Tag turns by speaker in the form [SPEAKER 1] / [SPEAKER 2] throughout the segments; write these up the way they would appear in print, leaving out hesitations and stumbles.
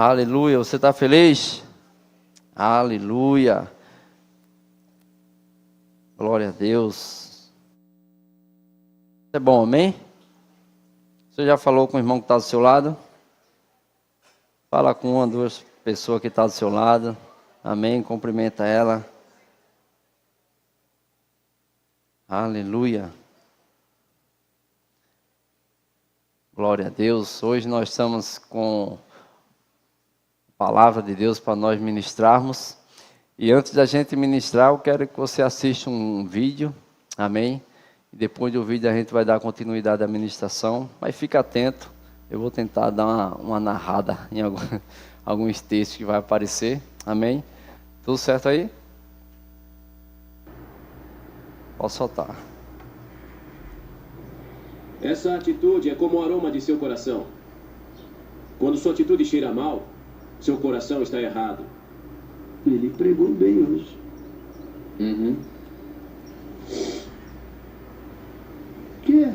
[SPEAKER 1] Aleluia. Você está feliz? Aleluia. Glória a Deus. É bom, amém? Você já falou com o irmão que está do seu lado? Fala com uma, duas pessoas que estão do seu lado. Amém? Cumprimenta ela. Aleluia. Glória a Deus. Hoje nós estamos com a palavra de Deus para nós ministrarmos. E antes da gente ministrar, eu quero que você assista um vídeo. Amém? E depois do vídeo a gente vai dar continuidade à ministração. Mas fica atento. Eu vou tentar dar uma narrada em alguns textos que vai aparecer. Amém? Tudo certo aí? Posso soltar.
[SPEAKER 2] Essa atitude é como o aroma de seu coração. Quando sua atitude cheira mal, seu coração está errado.
[SPEAKER 3] Ele pregou bem hoje. Que é?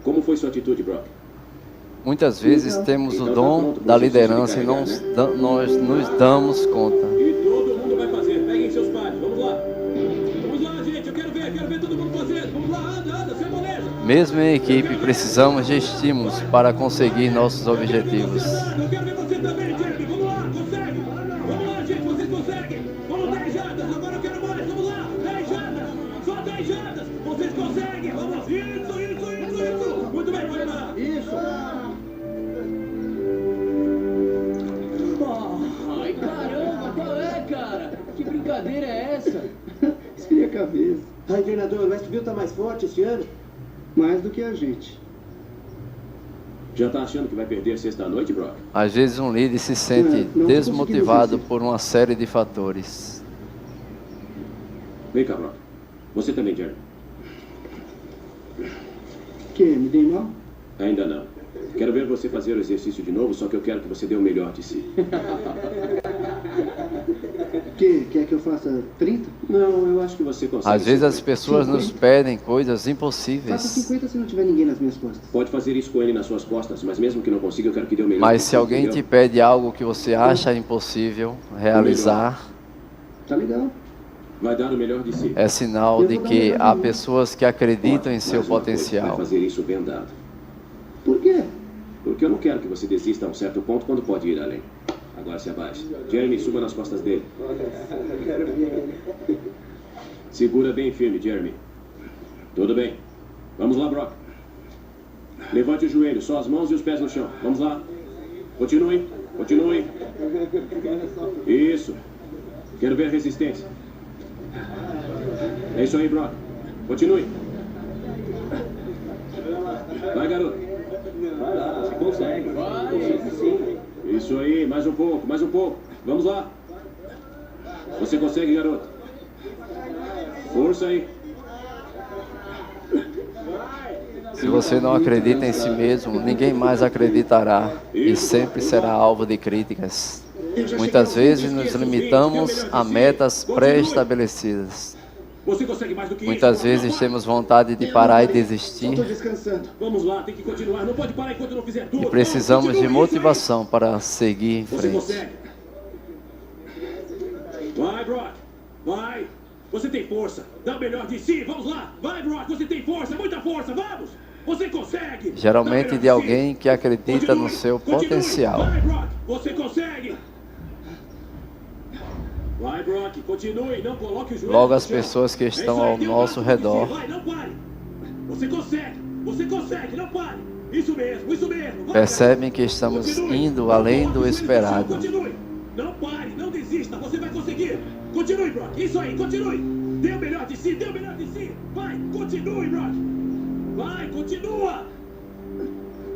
[SPEAKER 2] Como foi sua atitude, Brock?
[SPEAKER 1] Muitas vezes temos o dom da liderança e nós nos damos conta.
[SPEAKER 2] E todo mundo vai fazer. Peguem seus pares. Vamos lá. Vamos lá, gente. Eu quero ver todo mundo fazer. Vamos lá, anda, sem moleza.
[SPEAKER 1] Mesmo em equipe, precisamos de estímulos para conseguir nossos objetivos.
[SPEAKER 2] Eu quero ver você também, Jeremy. Vamos lá, consegue. Vamos lá, gente. Vocês conseguem. Vamos 10 jardas. Agora eu quero mais. Vamos lá. 10 jardas. Só 10 jardas. Vocês conseguem. Vamos. Isso. Muito bem, vai lá.
[SPEAKER 3] Isso.
[SPEAKER 4] Ai, caramba, qual é, cara? Que brincadeira é essa?
[SPEAKER 3] Esfria a cabeça.
[SPEAKER 5] Ai, treinador, o Westview tá mais forte esse ano?
[SPEAKER 3] Mais do que a gente.
[SPEAKER 2] Já tá achando que vai perder sexta-noite, Brock?
[SPEAKER 1] Às vezes um líder se sente
[SPEAKER 3] Não
[SPEAKER 1] desmotivado
[SPEAKER 3] conseguimos
[SPEAKER 1] por uma série de fatores.
[SPEAKER 2] Vem cá, Brock. Você também, Jeremy.
[SPEAKER 3] Que? Me dei mal?
[SPEAKER 2] Ainda não. Quero ver você fazer o exercício de novo, só que eu quero que você dê o melhor de si.
[SPEAKER 3] Que? Quer que eu faça 30?
[SPEAKER 2] Não, eu acho que você consegue.
[SPEAKER 1] Às vezes as
[SPEAKER 2] 50.
[SPEAKER 1] pessoas nos pedem coisas
[SPEAKER 3] Faça
[SPEAKER 1] impossíveis.
[SPEAKER 3] 50 se não tiver ninguém nas minhas costas.
[SPEAKER 2] Pode fazer isso com ele nas suas costas, mas mesmo que não consiga, eu quero que dê o melhor.
[SPEAKER 1] Mas
[SPEAKER 2] de
[SPEAKER 1] se
[SPEAKER 2] si,
[SPEAKER 1] alguém te
[SPEAKER 2] entendeu?
[SPEAKER 1] pede algo que você acha impossível realizar,
[SPEAKER 3] Tá legal.
[SPEAKER 2] Vai dar o melhor de si.
[SPEAKER 1] é sinal de que há pessoas que acreditam em seu
[SPEAKER 2] Mais uma coisa, vai
[SPEAKER 1] potencial.
[SPEAKER 2] fazer isso vendado.
[SPEAKER 3] Por quê?
[SPEAKER 2] Porque eu não quero que você desista a um certo ponto quando pode ir além. Agora se abaixe. Jeremy, suba nas costas dele. Segura bem firme, Jeremy. Tudo bem. Vamos lá, Brock. Levante o joelho, só as mãos e os pés no chão. Vamos lá. Continue. Isso. Quero ver a resistência. É isso aí, Brock. Continue. Vai, garoto. Você consegue. Isso aí, mais um pouco. Vamos lá. Você consegue, garoto. Força aí.
[SPEAKER 1] Se você não acredita em si mesmo, ninguém mais acreditará e sempre será alvo de críticas. Muitas vezes nos limitamos a metas pré-estabelecidas.
[SPEAKER 2] Você consegue mais do que
[SPEAKER 1] Muitas
[SPEAKER 2] isso.
[SPEAKER 1] vezes temos vontade de parar e
[SPEAKER 3] Só
[SPEAKER 1] desistir
[SPEAKER 3] tô descansando.
[SPEAKER 2] Vamos lá, tem que continuar. Não pode parar enquanto não fizer tudo.
[SPEAKER 1] e precisamos de
[SPEAKER 2] Continue,
[SPEAKER 1] motivação para seguir em
[SPEAKER 2] isso aí. Você
[SPEAKER 1] frente.
[SPEAKER 2] consegue. Vai, Brock. Vai. Você tem força. Dá o melhor de si. Vamos lá. Vai, Brock. Você tem força. Muita força. Vamos. Você consegue.
[SPEAKER 1] Geralmente
[SPEAKER 2] Dá o
[SPEAKER 1] de
[SPEAKER 2] melhor
[SPEAKER 1] alguém
[SPEAKER 2] si.
[SPEAKER 1] que acredita no
[SPEAKER 2] Continue,
[SPEAKER 1] seu
[SPEAKER 2] continue.
[SPEAKER 1] potencial.
[SPEAKER 2] Vai, Brock. Você consegue. Vai, Brock. Continue. Não coloque o joelho
[SPEAKER 1] Logo
[SPEAKER 2] no
[SPEAKER 1] as
[SPEAKER 2] chão.
[SPEAKER 1] pessoas que
[SPEAKER 2] É
[SPEAKER 1] estão
[SPEAKER 2] isso aí,
[SPEAKER 1] ao
[SPEAKER 2] tem um
[SPEAKER 1] nosso
[SPEAKER 2] braço pra
[SPEAKER 1] redor
[SPEAKER 2] você. Vai, não pare. Você consegue. Não pare. Isso mesmo. Vai,
[SPEAKER 1] percebem que estamos
[SPEAKER 2] Continue.
[SPEAKER 1] indo além do
[SPEAKER 2] Não
[SPEAKER 1] esperado.
[SPEAKER 2] Continue. Não pare, não desista, você vai conseguir. Continue, Brock. Isso aí, continue. Dê o melhor de si. Vai, continue, Brock. Vai, continua.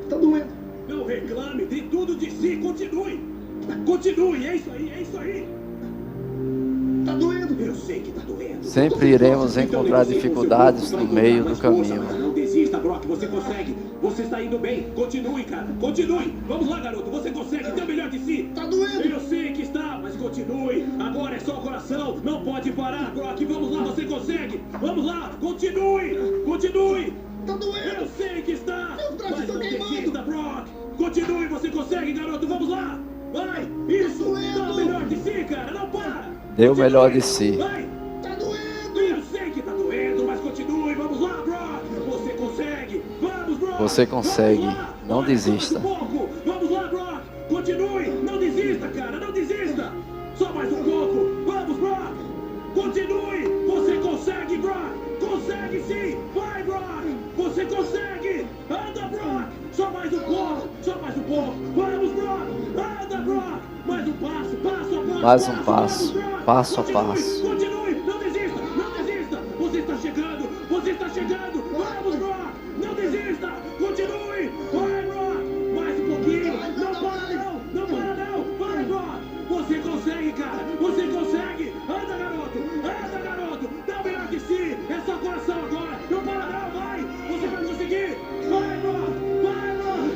[SPEAKER 3] Tá doendo.
[SPEAKER 2] Não reclame, dê tudo de si, continue. É isso aí.
[SPEAKER 3] Tá doendo.
[SPEAKER 2] Eu sei que tá doendo.
[SPEAKER 1] Sempre iremos encontrar
[SPEAKER 2] Então,
[SPEAKER 1] dificuldades no meio do caminho.
[SPEAKER 2] Não desista, Brock, você consegue. Você está indo bem. Continue, cara. Continue. Vamos lá, garoto. Você consegue. Dê o melhor de si.
[SPEAKER 3] Tá doendo.
[SPEAKER 2] Eu sei que está, mas continue. Agora é só o coração. Não pode parar, Brock. Vamos lá, você consegue. Vamos lá. Continue.
[SPEAKER 3] Tá doendo.
[SPEAKER 2] Eu sei que está.
[SPEAKER 3] Meus braços
[SPEAKER 2] Mas
[SPEAKER 3] estão
[SPEAKER 2] não
[SPEAKER 3] queimando.
[SPEAKER 2] desista, Brock. Continue, você consegue, garoto. Vamos lá.
[SPEAKER 1] Dê o melhor de si.
[SPEAKER 2] Vai.
[SPEAKER 3] Tá doendo!
[SPEAKER 2] Eu sei que tá doendo, mas continue. Vamos lá, Brock. Você consegue. Vamos, Brock.
[SPEAKER 1] Você consegue.
[SPEAKER 2] Vamos lá.
[SPEAKER 1] Não
[SPEAKER 2] Olha,
[SPEAKER 1] desista.
[SPEAKER 2] só mais um pouco. Vamos lá, Brock. Continue. Não desista, cara. Não desista. Só mais um pouco. Vamos, Brock. Continue. Você consegue, Brock. Consegue sim. Vai, Brock. Você consegue. Anda, Brock. Só mais um pouco. Só mais um pouco. Vamos, Brock. Anda, Brock. Mais um passo. Passo a passo.
[SPEAKER 1] Mais um passo.
[SPEAKER 2] Vamos, Brock.
[SPEAKER 1] Passo a
[SPEAKER 2] Continue,
[SPEAKER 1] passo.
[SPEAKER 2] Continue. Não desista. Não desista. Você está chegando. Você está chegando. Vamos, Brock. Não desista. Continue. Vai, Brock. Mais um pouquinho. Não para não. Não para não. Vai, Brock. Você consegue, cara. Você consegue. Anda, garoto. Anda, garoto. Dá o melhor de si. É só coração agora. Não para não. Vai. Você vai conseguir. Vai, Brock. Vai, Brock.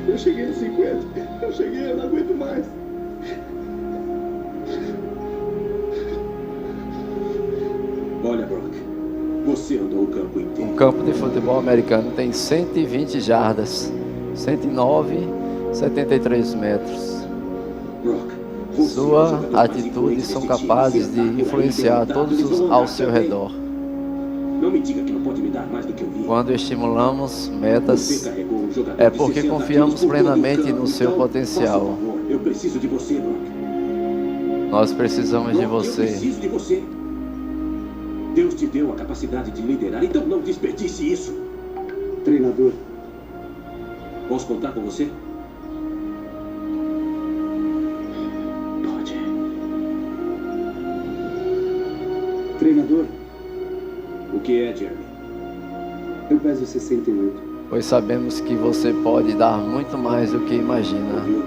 [SPEAKER 3] Eu cheguei a 50. Eu cheguei, eu não aguento mais.
[SPEAKER 2] Olha, Brock. Você andou o campo inteiro.
[SPEAKER 1] Um campo de futebol americano tem 120 jardas, 109,73 metros.
[SPEAKER 2] Brock, você é o
[SPEAKER 1] Sua
[SPEAKER 2] jogador mais
[SPEAKER 1] atitude
[SPEAKER 2] influente
[SPEAKER 1] são
[SPEAKER 2] desse time.
[SPEAKER 1] capazes
[SPEAKER 2] Você
[SPEAKER 1] de
[SPEAKER 2] está
[SPEAKER 1] influenciar
[SPEAKER 2] derrotado,
[SPEAKER 1] todos
[SPEAKER 2] eles vão
[SPEAKER 1] ao
[SPEAKER 2] andar
[SPEAKER 1] seu
[SPEAKER 2] também.
[SPEAKER 1] redor.
[SPEAKER 2] Não me diga que não pode me dar mais do que eu vi.
[SPEAKER 1] Quando estimulamos
[SPEAKER 2] Você
[SPEAKER 1] metas,
[SPEAKER 2] carregou um jogador
[SPEAKER 1] é
[SPEAKER 2] de
[SPEAKER 1] porque
[SPEAKER 2] 60
[SPEAKER 1] confiamos
[SPEAKER 2] quilos por todo o
[SPEAKER 1] plenamente
[SPEAKER 2] campo.
[SPEAKER 1] no seu
[SPEAKER 2] Então,
[SPEAKER 1] potencial.
[SPEAKER 2] por favor, eu preciso de você, Brock.
[SPEAKER 1] Nós precisamos de
[SPEAKER 2] Brock, eu
[SPEAKER 1] você.
[SPEAKER 2] preciso de você. Deus te deu a capacidade de liderar, então não desperdice isso.
[SPEAKER 3] Treinador,
[SPEAKER 2] Posso contar com você? Pode.
[SPEAKER 3] treinador,
[SPEAKER 2] O que é, Jeremy?
[SPEAKER 3] eu peso 68.
[SPEAKER 1] Pois sabemos que você pode dar muito mais do que imagina.
[SPEAKER 2] Ouviu?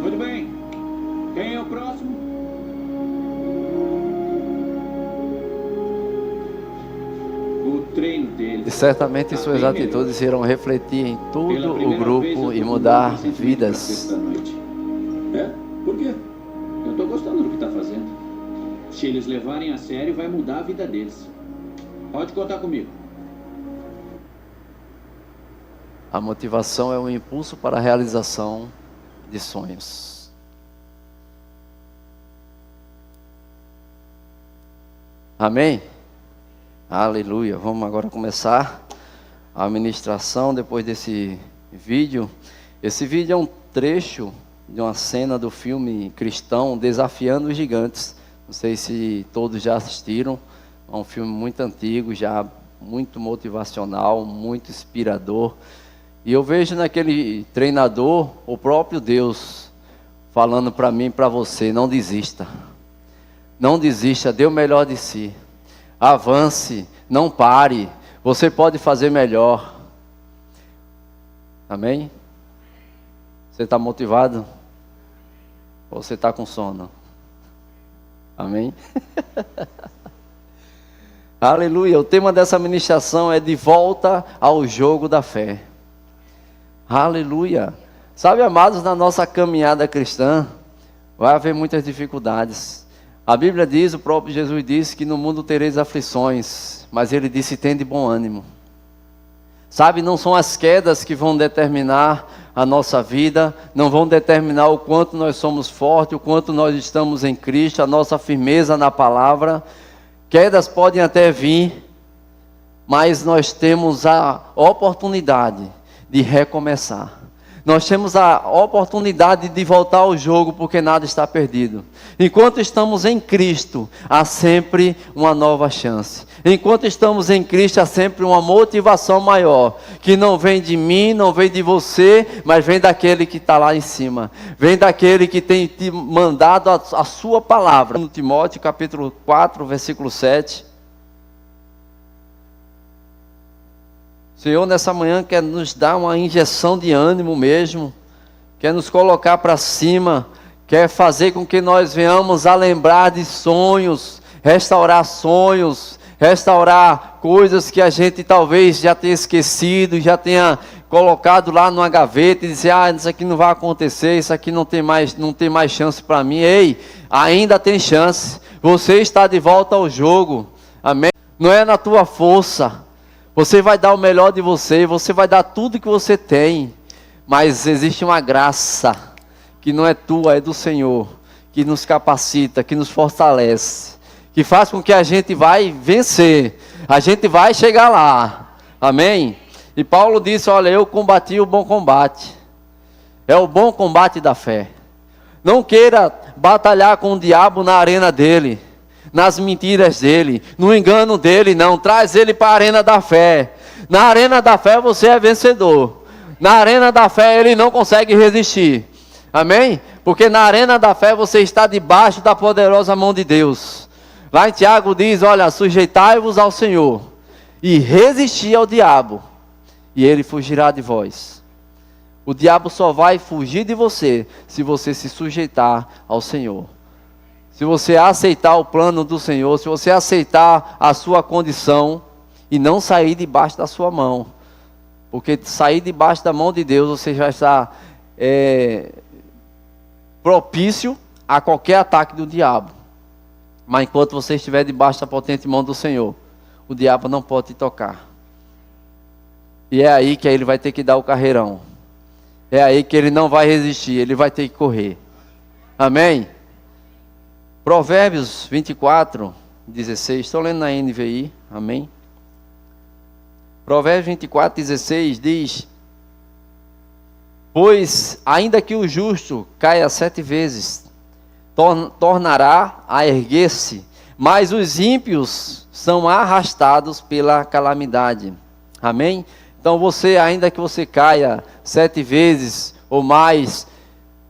[SPEAKER 2] Muito bem. Quem é o próximo? O treino dele.
[SPEAKER 1] E certamente suas atitudes irão refletir em todo o grupo e mudar vidas.
[SPEAKER 2] É? Por quê?
[SPEAKER 4] Eu tô gostando do que tá fazendo. Se eles levarem a sério, vai mudar a vida deles. Pode contar comigo.
[SPEAKER 1] A motivação é um impulso para a realização de sonhos. Amém? Aleluia. Vamos agora começar a ministração depois desse vídeo. Esse vídeo é um trecho de uma cena do filme cristão Desafiando os Gigantes. Não sei se todos já assistiram. É um filme muito antigo, já muito motivacional, muito inspirador. E eu vejo naquele treinador o próprio Deus falando para mim e para você: não desista. Não desista, dê o melhor de si. Avance, não pare. Você pode fazer melhor. Amém? Você está motivado? Ou você está com sono? Amém? Aleluia. O tema dessa ministração é de volta ao jogo da fé. Aleluia. Sabe, amados, na nossa caminhada cristã, vai haver muitas dificuldades. A Bíblia diz, o próprio Jesus disse que no mundo tereis aflições, mas ele disse: tende bom ânimo. Sabe, não são as quedas que vão determinar a nossa vida, não vão determinar o quanto nós somos fortes, o quanto nós estamos em Cristo, a nossa firmeza na palavra. Quedas podem até vir, mas nós temos a oportunidade de recomeçar. Nós temos a oportunidade de voltar ao jogo, porque nada está perdido. Enquanto estamos em Cristo, há sempre uma nova chance. Enquanto estamos em Cristo, há sempre uma motivação maior, que não vem de mim, não vem de você, mas vem daquele que está lá em cima. Vem daquele que tem te mandado a sua palavra. No Timóteo, capítulo 4, versículo 7. O Senhor nessa manhã quer nos dar uma injeção de ânimo mesmo, quer nos colocar para cima, quer fazer com que nós venhamos a lembrar de sonhos, restaurar coisas que a gente talvez já tenha esquecido, já tenha colocado lá numa gaveta e dizer, isso aqui não vai acontecer, isso aqui não tem mais chance para mim. Ei, ainda tem chance. Você está de volta ao jogo. Amém? Não é na tua força. Você vai dar o melhor de você, você vai dar tudo que você tem. Mas existe uma graça que não é tua, é do Senhor, que nos capacita, que nos fortalece, que faz com que a gente vai vencer, a gente vai chegar lá. Amém? E Paulo disse, olha, eu combati o bom combate. É o bom combate da fé. Não queira batalhar com o diabo na arena dele, nas mentiras dele, no engano dele, não. Traz ele para a arena da fé. Na arena da fé você é vencedor. Na arena da fé ele não consegue resistir. Amém? Porque na arena da fé você está debaixo da poderosa mão de Deus. Lá em Tiago diz, olha, sujeitai-vos ao Senhor e resisti ao diabo, e ele fugirá de vós. O diabo só vai fugir de você se você se sujeitar ao Senhor. Se você aceitar o plano do Senhor, se você aceitar a sua condição e não sair debaixo da sua mão. Porque sair debaixo da mão de Deus, você já está propício a qualquer ataque do diabo. Mas enquanto você estiver debaixo da potente mão do Senhor, o diabo não pode te tocar. E é aí que ele vai ter que dar o carreirão. É aí que ele não vai resistir, ele vai ter que correr. Amém? Provérbios 24, 16. Estou lendo na NVI. Amém? Provérbios 24, 16 diz: pois ainda que o justo caia 7 vezes, tornará a erguer-se, mas os ímpios são arrastados pela calamidade. Amém? Então você, ainda que você caia 7 vezes ou mais,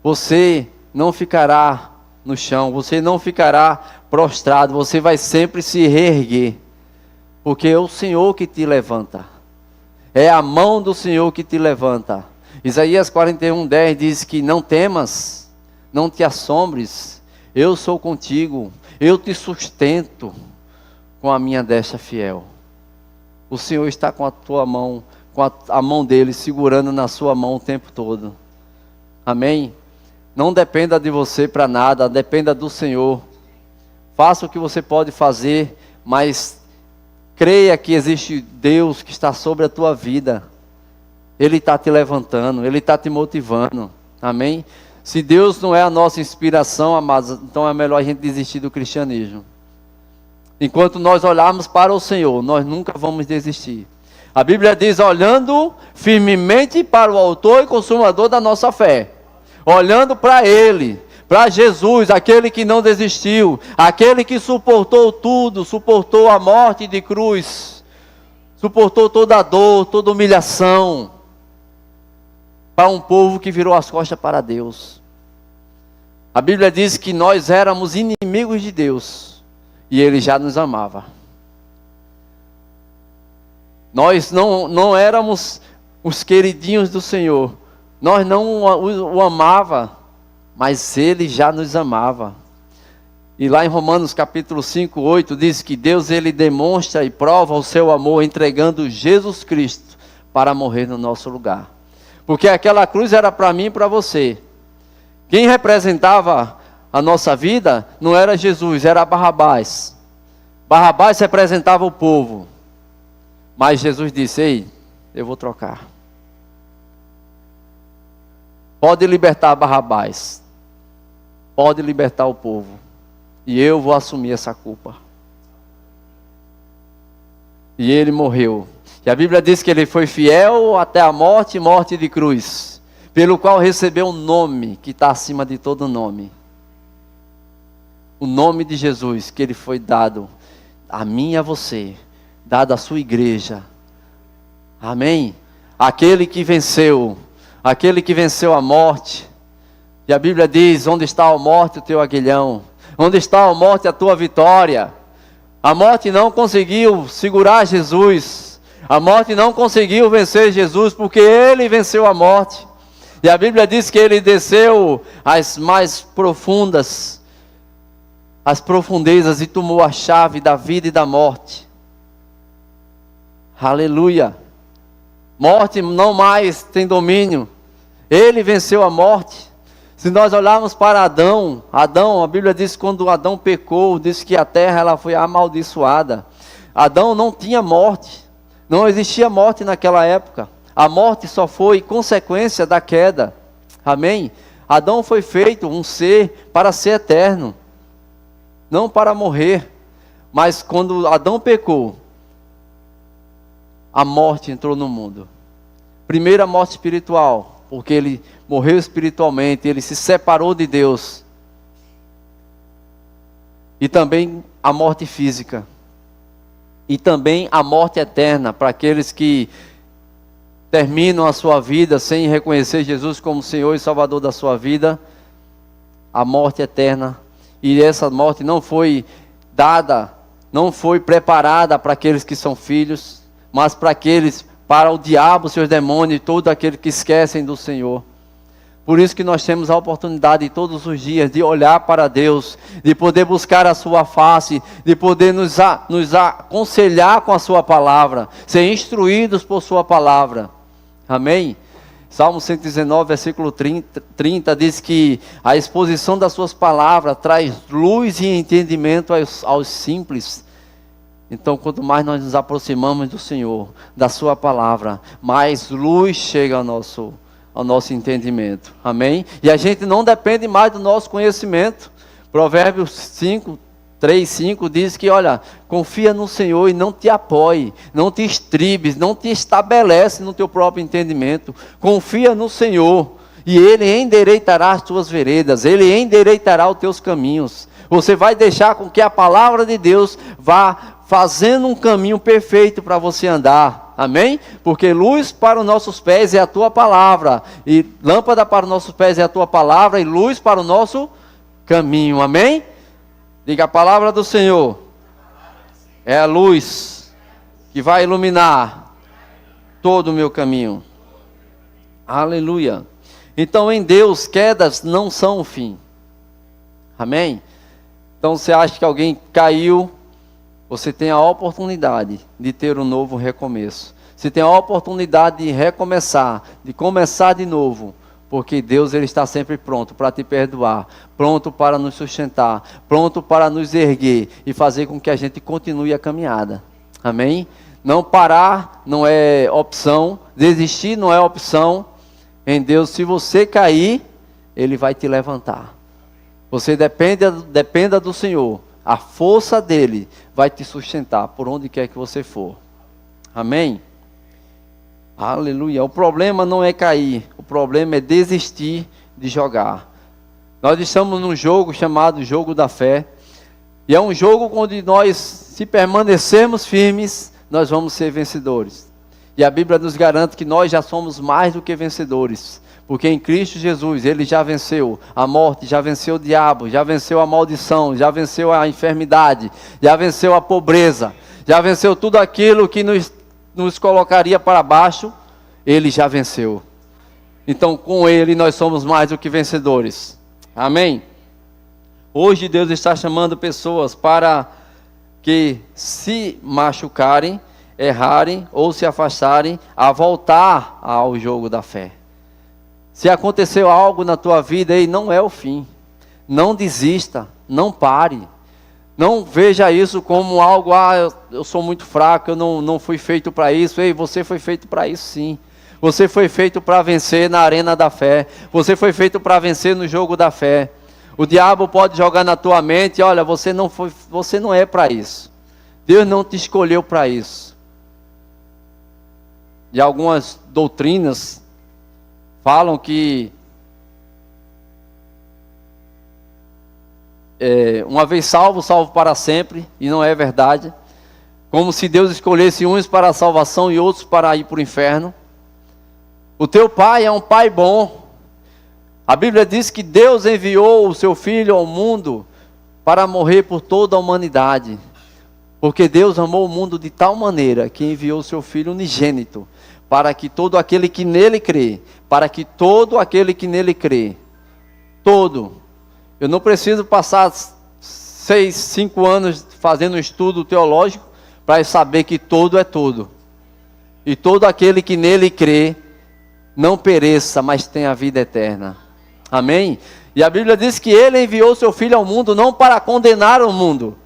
[SPEAKER 1] você não ficará no chão, você não ficará prostrado, você vai sempre se reerguer, porque é o Senhor que te levanta, é a mão do Senhor que te levanta. Isaías 41:10 diz que não temas, não te assombres, eu sou contigo, eu te sustento com a minha destra fiel. O Senhor está com a tua mão, com a mão dele segurando na sua mão o tempo todo. Amém? Não dependa de você para nada, dependa do Senhor. Faça o que você pode fazer, mas creia que existe Deus que está sobre a tua vida. Ele está te levantando, Ele está te motivando. Amém? Se Deus não é a nossa inspiração, amados, então é melhor a gente desistir do cristianismo. Enquanto nós olharmos para o Senhor, nós nunca vamos desistir. A Bíblia diz, olhando firmemente para o autor e consumador da nossa fé. Olhando para Ele, para Jesus, aquele que não desistiu, aquele que suportou tudo, suportou a morte de cruz, suportou toda a dor, toda a humilhação, para um povo que virou as costas para Deus. A Bíblia diz que nós éramos inimigos de Deus, e Ele já nos amava. Nós não éramos os queridinhos do Senhor, nós não o amava, mas Ele já nos amava. E lá em Romanos capítulo 5, 8, diz que Deus, Ele demonstra e prova o seu amor entregando Jesus Cristo para morrer no nosso lugar. Porque aquela cruz era para mim e para você. Quem representava a nossa vida não era Jesus, era Barrabás. Barrabás representava o povo. Mas Jesus disse, ei, eu vou trocar. Pode libertar Barrabás. Pode libertar o povo. E eu vou assumir essa culpa. E ele morreu. E a Bíblia diz que ele foi fiel até a morte, morte de cruz. Pelo qual recebeu um nome que está acima de todo nome. O nome de Jesus que ele foi dado a mim e a você. Dado à sua igreja. Amém? Aquele que venceu a morte. E a Bíblia diz, onde está a morte o teu aguilhão? Onde está a morte a tua vitória? A morte não conseguiu segurar Jesus. A morte não conseguiu vencer Jesus, porque Ele venceu a morte. E a Bíblia diz que Ele desceu às mais profundas, às profundezas, e tomou a chave da vida e da morte. Aleluia. Morte não mais tem domínio. Ele venceu a morte. Se nós olharmos para Adão, a Bíblia diz que quando Adão pecou, diz que a terra ela foi amaldiçoada. Adão não tinha morte. Não existia morte naquela época. A morte só foi consequência da queda. Amém? Adão foi feito um ser para ser eterno, não para morrer. Mas quando Adão pecou, a morte entrou no mundo. Primeiro a morte espiritual, porque ele morreu espiritualmente, ele se separou de Deus. E também a morte física. E também a morte eterna, para aqueles que terminam a sua vida sem reconhecer Jesus como Senhor e Salvador da sua vida. A morte eterna. E essa morte não foi dada, não foi preparada para aqueles que são filhos, mas para o diabo, seus demônios e todo aquele que esquecem do Senhor. Por isso que nós temos a oportunidade todos os dias de olhar para Deus, de poder buscar a sua face, de poder nos aconselhar com a sua palavra, ser instruídos por sua palavra. Amém? Salmo 119, versículo 30 diz que a exposição das suas palavras traz luz e entendimento aos simples. Então, quanto mais nós nos aproximamos do Senhor, da sua palavra, mais luz chega ao nosso entendimento. Amém? E a gente não depende mais do nosso conhecimento. Provérbios 3:5 diz que, olha, confia no Senhor e não te apoie, não te estribes, não te estabelece no teu próprio entendimento. Confia no Senhor e Ele endireitará as tuas veredas, Ele endireitará os teus caminhos. Você vai deixar com que a palavra de Deus vá fazendo um caminho perfeito para você andar. Amém? Porque luz para os nossos pés é a tua palavra, e lâmpada para os nossos pés é a tua palavra, e luz para o nosso caminho. Amém? Diga: a palavra do Senhor é a luz que vai iluminar todo o meu caminho. Aleluia. Então, em Deus, quedas não são o fim. Amém? Então, você acha que alguém caiu, você tem a oportunidade de ter um novo recomeço. Você tem a oportunidade de recomeçar, de começar de novo. Porque Deus, Ele está sempre pronto para te perdoar, pronto para nos sustentar, pronto para nos erguer e fazer com que a gente continue a caminhada. Amém? Não parar não é opção, desistir não é opção. Em Deus, se você cair, Ele vai te levantar. Você dependa do Senhor. A força dEle vai te sustentar por onde quer que você for. Amém? Aleluia. O problema não é cair, o problema é desistir de jogar. Nós estamos num jogo chamado jogo da fé. E é um jogo onde nós, se permanecermos firmes, nós vamos ser vencedores. E a Bíblia nos garante que nós já somos mais do que vencedores. Porque em Cristo Jesus, Ele já venceu a morte, já venceu o diabo, já venceu a maldição, já venceu a enfermidade, já venceu a pobreza, já venceu tudo aquilo que nos colocaria para baixo. Ele já venceu. Então, com Ele, nós somos mais do que vencedores. Amém? Hoje, Deus está chamando pessoas para que se machucarem, errarem ou se afastarem, a voltar ao jogo da fé. Se aconteceu algo na tua vida, aí não é o fim. Não desista, não pare. Não veja isso como algo, eu sou muito fraco, eu não fui feito para isso. Ei, você foi feito para isso sim. Você foi feito para vencer na arena da fé. Você foi feito para vencer no jogo da fé. O diabo pode jogar na tua mente, olha, você não é para isso. Deus não te escolheu para isso. E algumas doutrinas falam que uma vez salvo, salvo para sempre, e não é verdade. Como se Deus escolhesse uns para a salvação e outros para ir para o inferno. O teu pai é um pai bom. A Bíblia diz que Deus enviou o seu Filho ao mundo para morrer por toda a humanidade. Porque Deus amou o mundo de tal maneira que enviou o seu Filho unigênito, para que todo aquele que nele crê, eu não preciso passar 6, 5 anos fazendo um estudo teológico para saber que todo é todo. e todo aquele que nele crê não pereça, mas tenha a vida eterna. Amém? E a Bíblia diz que ele enviou seu Filho ao mundo não para condenar o mundo,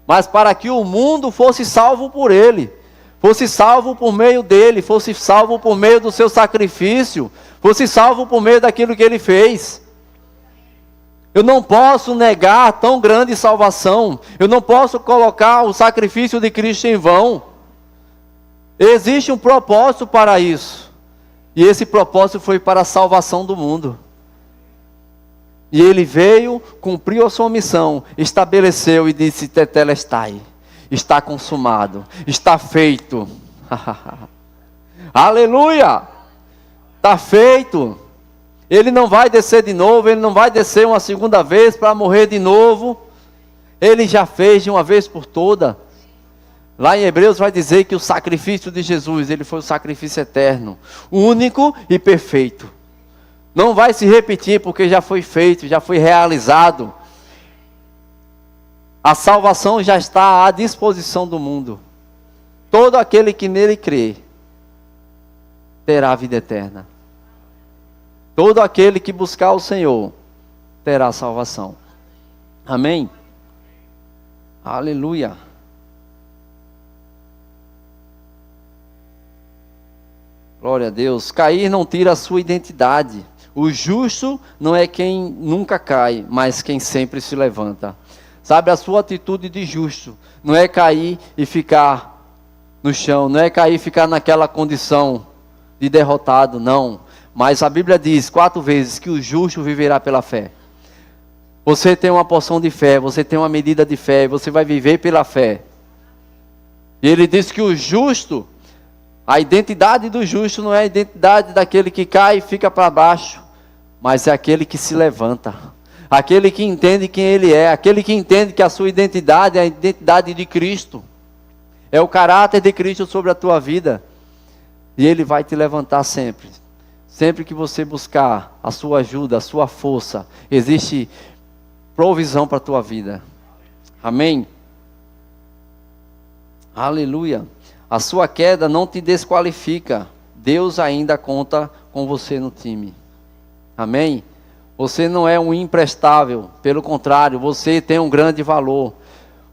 [SPEAKER 1] mas para que o mundo fosse salvo por ele, fosse salvo por meio dele, fosse salvo por meio do seu sacrifício, fosse salvo por meio daquilo que ele fez. Eu não posso negar tão grande salvação, eu não posso colocar o sacrifício de Cristo em vão. Existe um propósito para isso, e esse propósito foi para a salvação do mundo. E ele veio, cumpriu a sua missão, estabeleceu e disse: Tetelestai, está consumado, está feito. Aleluia! Está feito. Ele não vai descer de novo, ele não vai descer uma segunda vez para morrer de novo. Ele já fez de uma vez por toda. Lá em Hebreus vai dizer que o sacrifício de Jesus, ele foi o sacrifício eterno, único e perfeito. Não vai se repetir porque já foi feito, já foi realizado. A salvação já está à disposição do mundo. Todo aquele que nele crê terá a vida eterna. Todo aquele que buscar o Senhor terá salvação. Amém? Aleluia. Glória a Deus. Cair não tira a sua identidade. O justo não é quem nunca cai, mas quem sempre se levanta. Sabe, a sua atitude de justo não é cair e ficar no chão, não é cair e ficar naquela condição de derrotado, não. Mas a Bíblia diz 4 vezes que o justo viverá pela fé. Você tem uma porção de fé, você tem uma medida de fé, você vai viver pela fé. E ele diz que o justo, a identidade do justo não é a identidade daquele que cai e fica para baixo, mas é aquele que se levanta. Aquele que entende quem ele é, aquele que entende que a sua identidade é a identidade de Cristo. É o caráter de Cristo sobre a tua vida. E ele vai te levantar sempre. Sempre que você buscar a sua ajuda, a sua força, existe provisão para a tua vida. Amém? Aleluia. A sua queda não te desqualifica. Deus ainda conta com você no time. Amém? Você não é um imprestável. Pelo contrário, você tem um grande valor.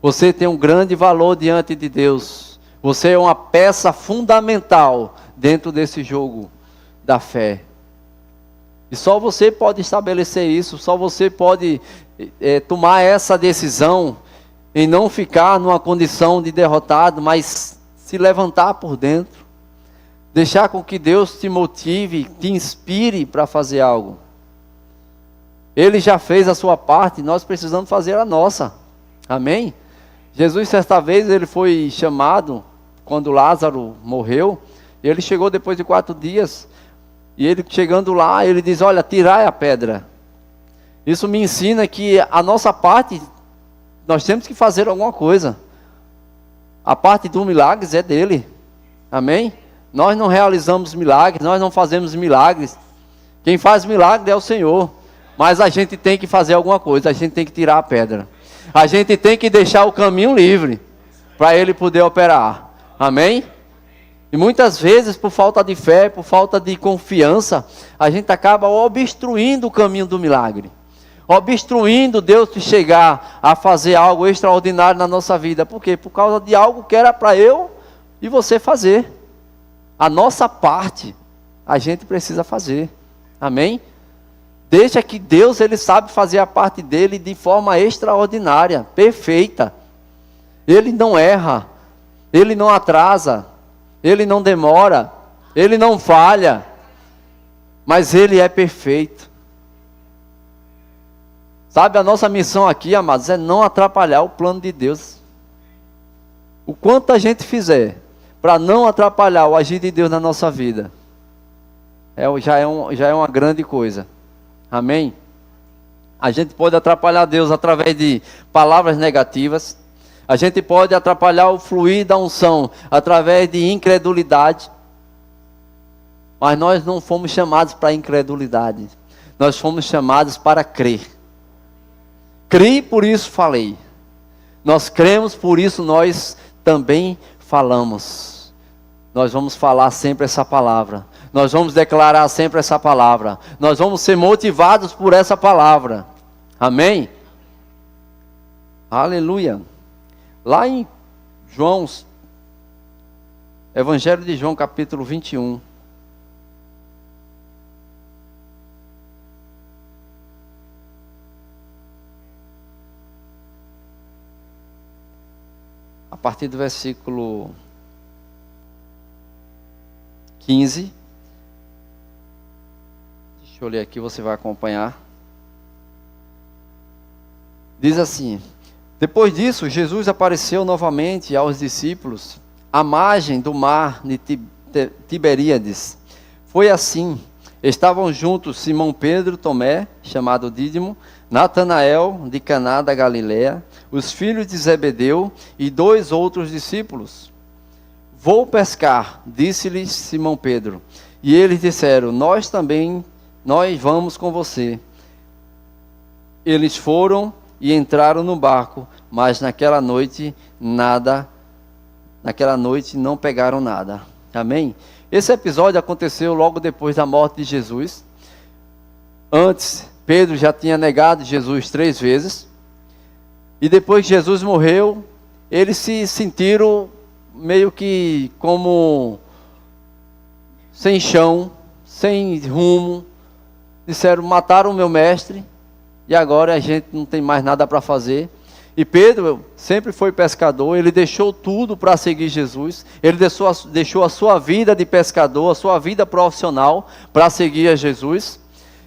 [SPEAKER 1] Você tem um grande valor diante de Deus. Você é uma peça fundamental dentro desse jogo da fé. E só você pode estabelecer isso, só você pode tomar essa decisão em não ficar numa condição de derrotado, mas se levantar por dentro. Deixar com que Deus te motive, te inspire para fazer algo. Ele já fez a sua parte, nós precisamos fazer a nossa. Amém? Jesus, certa vez, ele foi chamado, quando Lázaro morreu, ele chegou depois de 4 dias, e ele chegando lá, ele diz: olha, tirai a pedra. Isso me ensina que a nossa parte, nós temos que fazer alguma coisa. A parte do milagres é dele. Amém? Nós não realizamos milagres, nós não fazemos milagres. Quem faz milagre é o Senhor. Mas a gente tem que fazer alguma coisa, a gente tem que tirar a pedra. A gente tem que deixar o caminho livre para ele poder operar. Amém? E muitas vezes, por falta de fé, por falta de confiança, a gente acaba obstruindo o caminho do milagre. Obstruindo Deus de chegar a fazer algo extraordinário na nossa vida. Por quê? Por causa de algo que era para eu e você fazer. A nossa parte, a gente precisa fazer. Amém? Deixa que Deus, ele sabe fazer a parte dele de forma extraordinária, perfeita. Ele não erra, ele não atrasa, ele não demora, ele não falha, mas ele é perfeito. Sabe, a nossa missão aqui, amados, é não atrapalhar o plano de Deus. O quanto a gente fizer para não atrapalhar o agir de Deus na nossa vida, já é uma grande coisa. Amém? A gente pode atrapalhar Deus através de palavras negativas. A gente pode atrapalhar o fluir da unção através de incredulidade. Mas nós não fomos chamados para incredulidade. Nós fomos chamados para crer. Criei, por isso falei. Nós cremos, por isso nós também falamos. nós vamos falar sempre essa palavra. Nós vamos declarar sempre essa palavra. Nós vamos ser motivados por essa palavra. Amém? Aleluia. Lá em Evangelho de João, capítulo 21. A partir do versículo 15. Deixa eu ler aqui, você vai acompanhar. Diz assim: depois disso, Jesus apareceu novamente aos discípulos à margem do mar de Tiberíades. Foi assim: estavam juntos Simão Pedro, Tomé, chamado Dídimo, Natanael, de Caná da Galileia, os filhos de Zebedeu e 2 outros discípulos. Vou pescar, disse-lhes Simão Pedro. E eles disseram: nós vamos com você. Eles foram e entraram no barco, mas naquela noite não pegaram nada. Amém? Esse episódio aconteceu logo depois da morte de Jesus. Antes, Pedro já tinha negado Jesus 3 vezes. E depois que Jesus morreu, eles se sentiram meio que como sem chão, sem rumo. Disseram: mataram o meu mestre e agora a gente não tem mais nada para fazer. E Pedro sempre foi pescador, ele deixou tudo para seguir Jesus. Ele deixou a sua vida de pescador, a sua vida profissional para seguir a Jesus.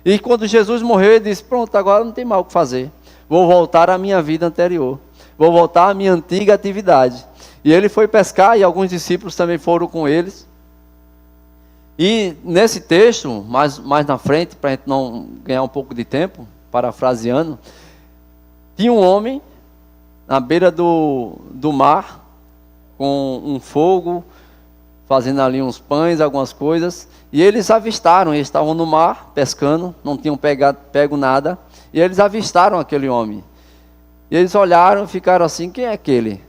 [SPEAKER 1] E quando Jesus morreu, ele disse: pronto, agora não tem mais o que fazer. Vou voltar à minha vida anterior. Vou voltar à minha antiga atividade. E ele foi pescar e alguns discípulos também foram com eles. E nesse texto, mais na frente, para a gente não ganhar um pouco de tempo, parafraseando, tinha um homem na beira do mar, com um fogo, fazendo ali uns pães, algumas coisas, e eles avistaram, eles estavam no mar, pescando, não tinham pego nada, e eles avistaram aquele homem. E eles olharam e ficaram assim: quem é aquele?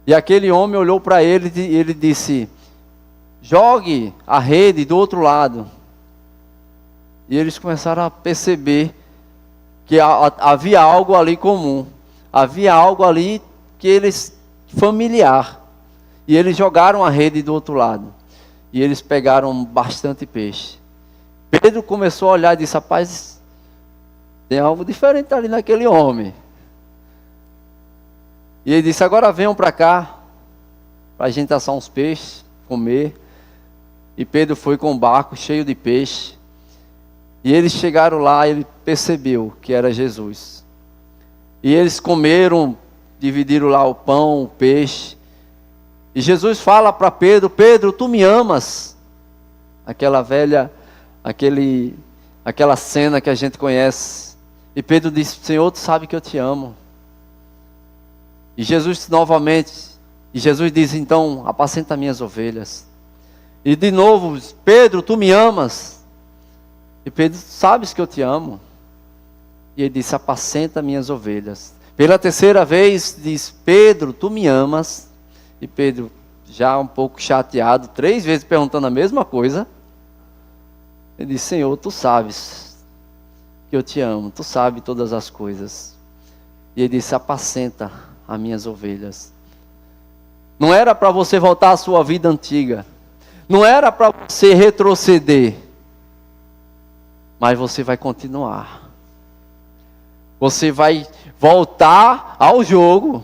[SPEAKER 1] E aquele homem olhou para ele e ele disse: jogue a rede do outro lado. E eles começaram a perceber que havia algo ali comum. Havia algo ali que eles familiar. E eles jogaram a rede do outro lado. E eles pegaram bastante peixe. Pedro começou a olhar e disse: rapaz, tem algo diferente ali naquele homem. E ele disse: agora venham para cá, para a gente assar uns peixes, comer. E Pedro foi com um barco cheio de peixe. E eles chegaram lá e ele percebeu que era Jesus. E eles comeram, dividiram lá o pão, o peixe. E Jesus fala para Pedro: Pedro, tu me amas? Aquela cena que a gente conhece. E Pedro disse: Senhor, tu sabe que eu te amo. E Jesus diz: então, apacenta minhas ovelhas. E de novo: Pedro, tu me amas? E Pedro: sabes que eu te amo. E ele disse: apacenta minhas ovelhas. Pela terceira vez diz: Pedro, tu me amas? E Pedro, já um pouco chateado, 3 vezes perguntando a mesma coisa, ele disse: Senhor, tu sabes que eu te amo, tu sabes todas as coisas. E ele disse: apacenta as minhas ovelhas. Não era para você voltar à sua vida antiga, não era para você retroceder, mas você vai continuar. Você vai voltar ao jogo.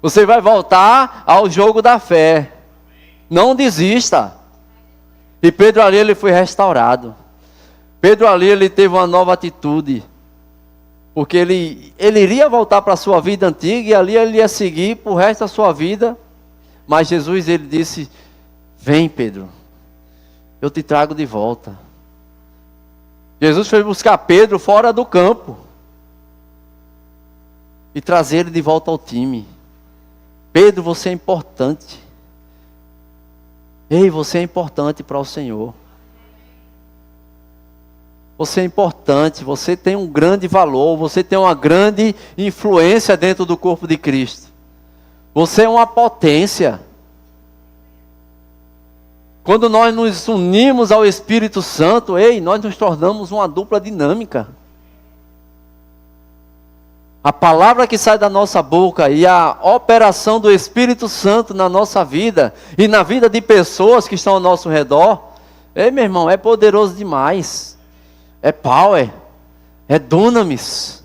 [SPEAKER 1] Você vai voltar ao jogo da fé. Não desista. E Pedro ali, ele foi restaurado. Pedro ali, ele teve uma nova atitude. Porque ele iria voltar para a sua vida antiga e ali ele ia seguir para o resto da sua vida. Mas Jesus, ele disse: vem, Pedro, eu te trago de volta. Jesus foi buscar Pedro fora do campo e trazer ele de volta ao time. Pedro, você é importante. Ei, você é importante para o Senhor. Você é importante, você tem um grande valor, você tem uma grande influência dentro do corpo de Cristo. Você é uma potência. Quando nós nos unimos ao Espírito Santo, nós nos tornamos uma dupla dinâmica. A palavra que sai da nossa boca e a operação do Espírito Santo na nossa vida e na vida de pessoas que estão ao nosso redor, meu irmão, é poderoso demais. É power, é dunamis.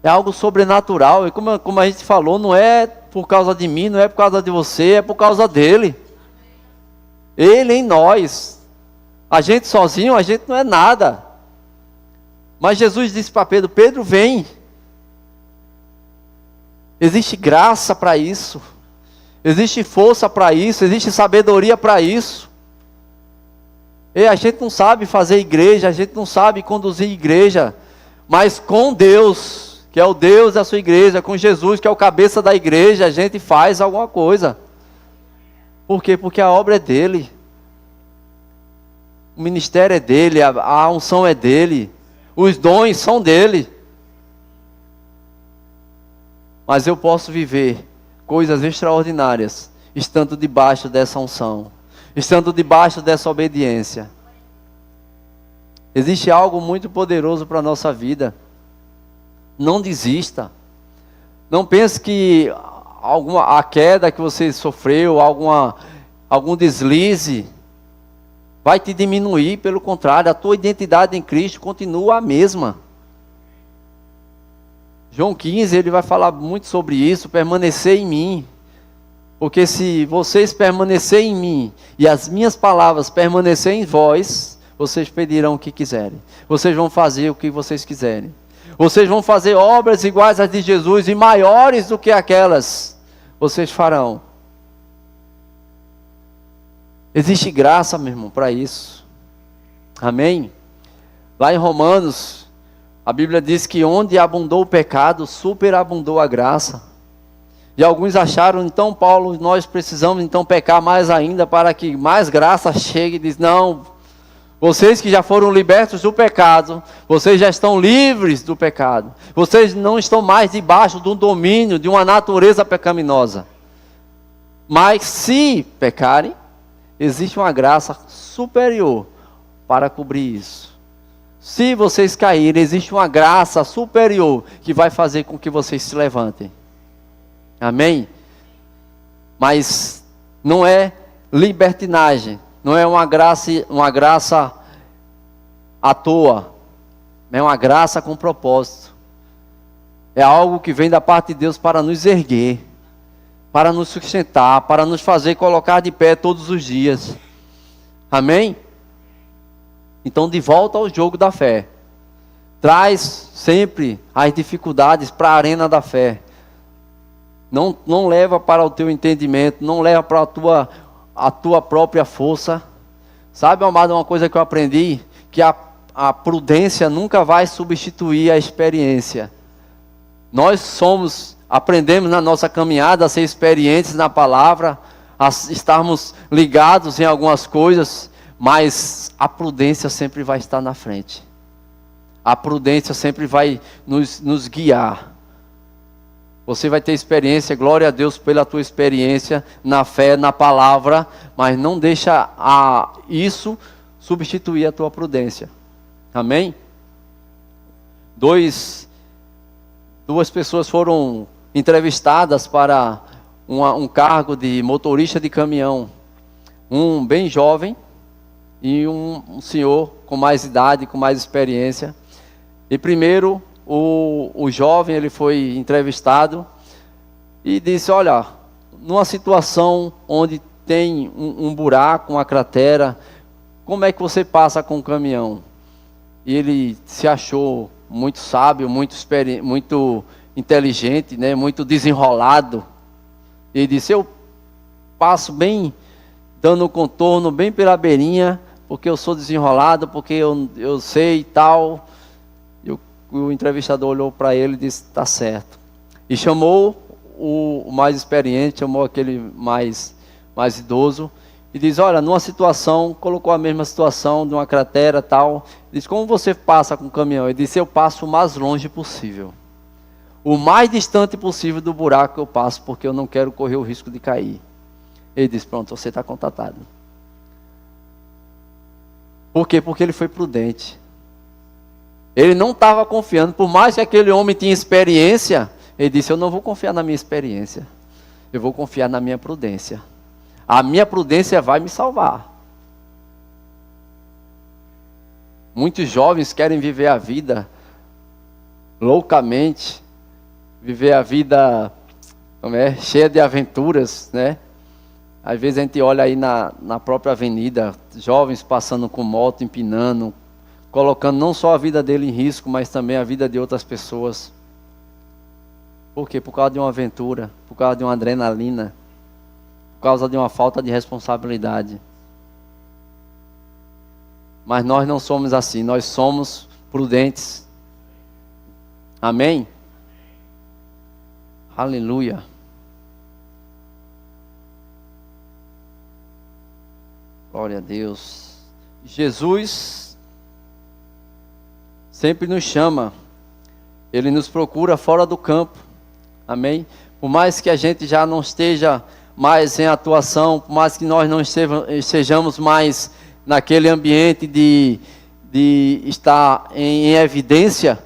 [SPEAKER 1] É algo sobrenatural. E como a gente falou, não é por causa de mim, não é por causa de você, é por causa dele. Ele em nós. A gente sozinho, a gente não é nada. Mas Jesus disse para Pedro: Pedro, vem. Existe graça para isso. Existe força para isso. Existe sabedoria para isso. E a gente não sabe fazer igreja, a gente não sabe conduzir igreja. Mas com Deus, que é o Deus da sua igreja, com Jesus, que é o cabeça da igreja, a gente faz alguma coisa. Por quê? Porque a obra é dele. O ministério é dele, a unção é dele. Os dons são dele. Mas eu posso viver coisas extraordinárias estando debaixo dessa unção, estando debaixo dessa obediência. Existe algo muito poderoso para a nossa vida. Não desista. Não pense que a queda que você sofreu, algum deslize, vai te diminuir. Pelo contrário, a tua identidade em Cristo continua a mesma. João 15, ele vai falar muito sobre isso, permanecer em mim. Porque se vocês permanecerem em mim e as minhas palavras permanecerem em vós, vocês pedirão o que quiserem. Vocês vão fazer o que vocês quiserem. Vocês vão fazer obras iguais às de Jesus e maiores do que aquelas. Vocês farão. Existe graça, meu irmão, para isso. Amém? Lá em Romanos, a Bíblia diz que onde abundou o pecado, superabundou a graça. E alguns acharam, então, Paulo, nós precisamos então pecar mais ainda para que mais graça chegue. Diz, não, vocês que já foram libertos do pecado, vocês já estão livres do pecado. Vocês não estão mais debaixo do domínio de uma natureza pecaminosa. Mas se pecarem, existe uma graça superior para cobrir isso. Se vocês caírem, existe uma graça superior que vai fazer com que vocês se levantem. Amém? Mas não é libertinagem, não é uma graça à toa, é uma graça com propósito. É algo que vem da parte de Deus para nos erguer, para nos sustentar, para nos fazer colocar de pé todos os dias. Amém? Então, de volta ao jogo da fé. Traz sempre as dificuldades para a arena da fé. Não leva para o teu entendimento, não leva para a tua própria força. Sabe, amado, uma coisa que eu aprendi? Que a prudência nunca vai substituir a experiência. Nós aprendemos na nossa caminhada a ser experientes na palavra, a estarmos ligados em algumas coisas, mas a prudência sempre vai estar na frente. A prudência sempre vai nos guiar. Você vai ter experiência, glória a Deus pela tua experiência na fé, na palavra, mas não deixa isso substituir a tua prudência. Amém? Duas pessoas foram entrevistadas para um cargo de motorista de caminhão. Um bem jovem e um senhor com mais idade, com mais experiência. E primeiro, o jovem, ele foi entrevistado e disse, olha, numa situação onde tem um buraco, uma cratera, como é que você passa com o caminhão? E ele se achou muito sábio, muito inteligente, né? Muito desenrolado. E disse, eu passo bem, dando o contorno, bem pela beirinha, porque eu sou desenrolado, porque eu sei e tal. O entrevistador olhou para ele e disse, está certo. E chamou o mais experiente, chamou aquele mais idoso, e diz, olha, numa situação, colocou a mesma situação de uma cratera e tal, diz, como você passa com o caminhão? Ele disse, eu passo o mais longe possível. O mais distante possível do buraco eu passo, porque eu não quero correr o risco de cair. Ele disse, pronto, você está contatado. Por quê? Porque ele foi prudente. Ele não estava confiando, por mais que aquele homem tinha experiência, ele disse, eu não vou confiar na minha experiência, eu vou confiar na minha prudência. A minha prudência vai me salvar. Muitos jovens querem viver a vida loucamente, viver a vida cheia de aventuras, né? Às vezes a gente olha aí na própria avenida, jovens passando com moto, empinando, colocando não só a vida dele em risco, mas também a vida de outras pessoas. Por quê? Por causa de uma aventura, por causa de uma adrenalina, por causa de uma falta de responsabilidade. Mas nós não somos assim, nós somos prudentes. Amém? Aleluia. Glória a Deus. Jesus sempre nos chama. Ele nos procura fora do campo. Amém? Por mais que a gente já não esteja mais em atuação, por mais que nós não estejamos mais naquele ambiente de estar em evidência,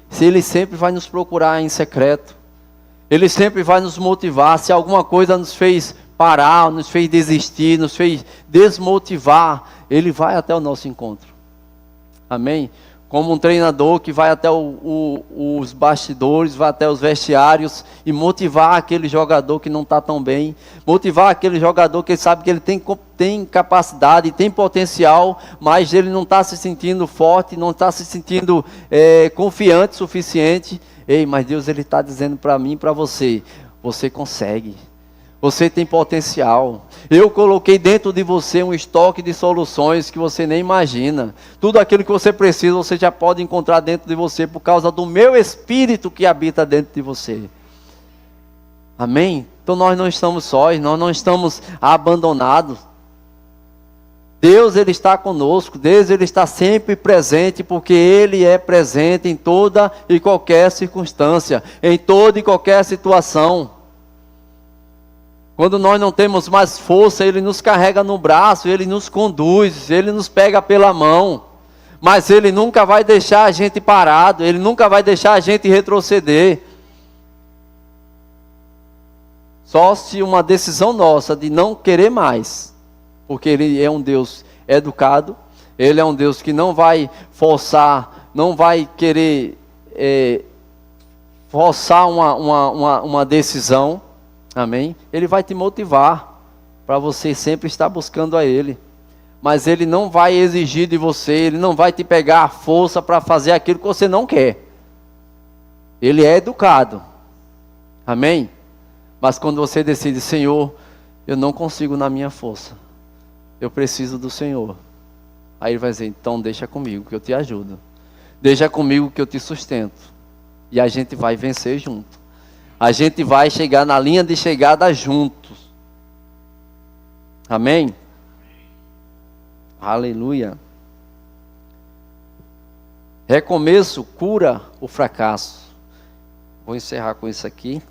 [SPEAKER 1] se Ele sempre vai nos procurar em secreto. Ele sempre vai nos motivar. Se alguma coisa nos fez parar, nos fez desistir, nos fez desmotivar, Ele vai até o nosso encontro. Amém? Como um treinador que vai até os bastidores, vai até os vestiários e motivar aquele jogador que não está tão bem, motivar aquele jogador que sabe que ele tem capacidade, tem potencial, mas ele não está se sentindo forte, não está se sentindo confiante o suficiente. Mas Deus ele está dizendo para mim e para você, você consegue. Você tem potencial. Eu coloquei dentro de você um estoque de soluções que você nem imagina. Tudo aquilo que você precisa, você já pode encontrar dentro de você por causa do meu Espírito que habita dentro de você. Amém? Então nós não estamos sós, nós não estamos abandonados. Deus ele está conosco, Deus ele está sempre presente, porque Ele é presente em toda e qualquer circunstância, em toda e qualquer situação. Quando nós não temos mais força, Ele nos carrega no braço, Ele nos conduz, Ele nos pega pela mão. Mas Ele nunca vai deixar a gente parado, Ele nunca vai deixar a gente retroceder. Só se uma decisão nossa de não querer mais, porque Ele é um Deus educado, Ele é um Deus que não vai forçar, não vai querer forçar uma decisão. Amém? Ele vai te motivar para você sempre estar buscando a Ele. Mas Ele não vai exigir de você, Ele não vai te pegar a força para fazer aquilo que você não quer. Ele é educado. Amém? Mas quando você decide, Senhor, eu não consigo na minha força, eu preciso do Senhor. Aí Ele vai dizer, então deixa comigo que eu te ajudo. Deixa comigo que eu te sustento. E a gente vai vencer junto. A gente vai chegar na linha de chegada juntos. Amém? Aleluia. Recomeço cura o fracasso. Vou encerrar com isso aqui.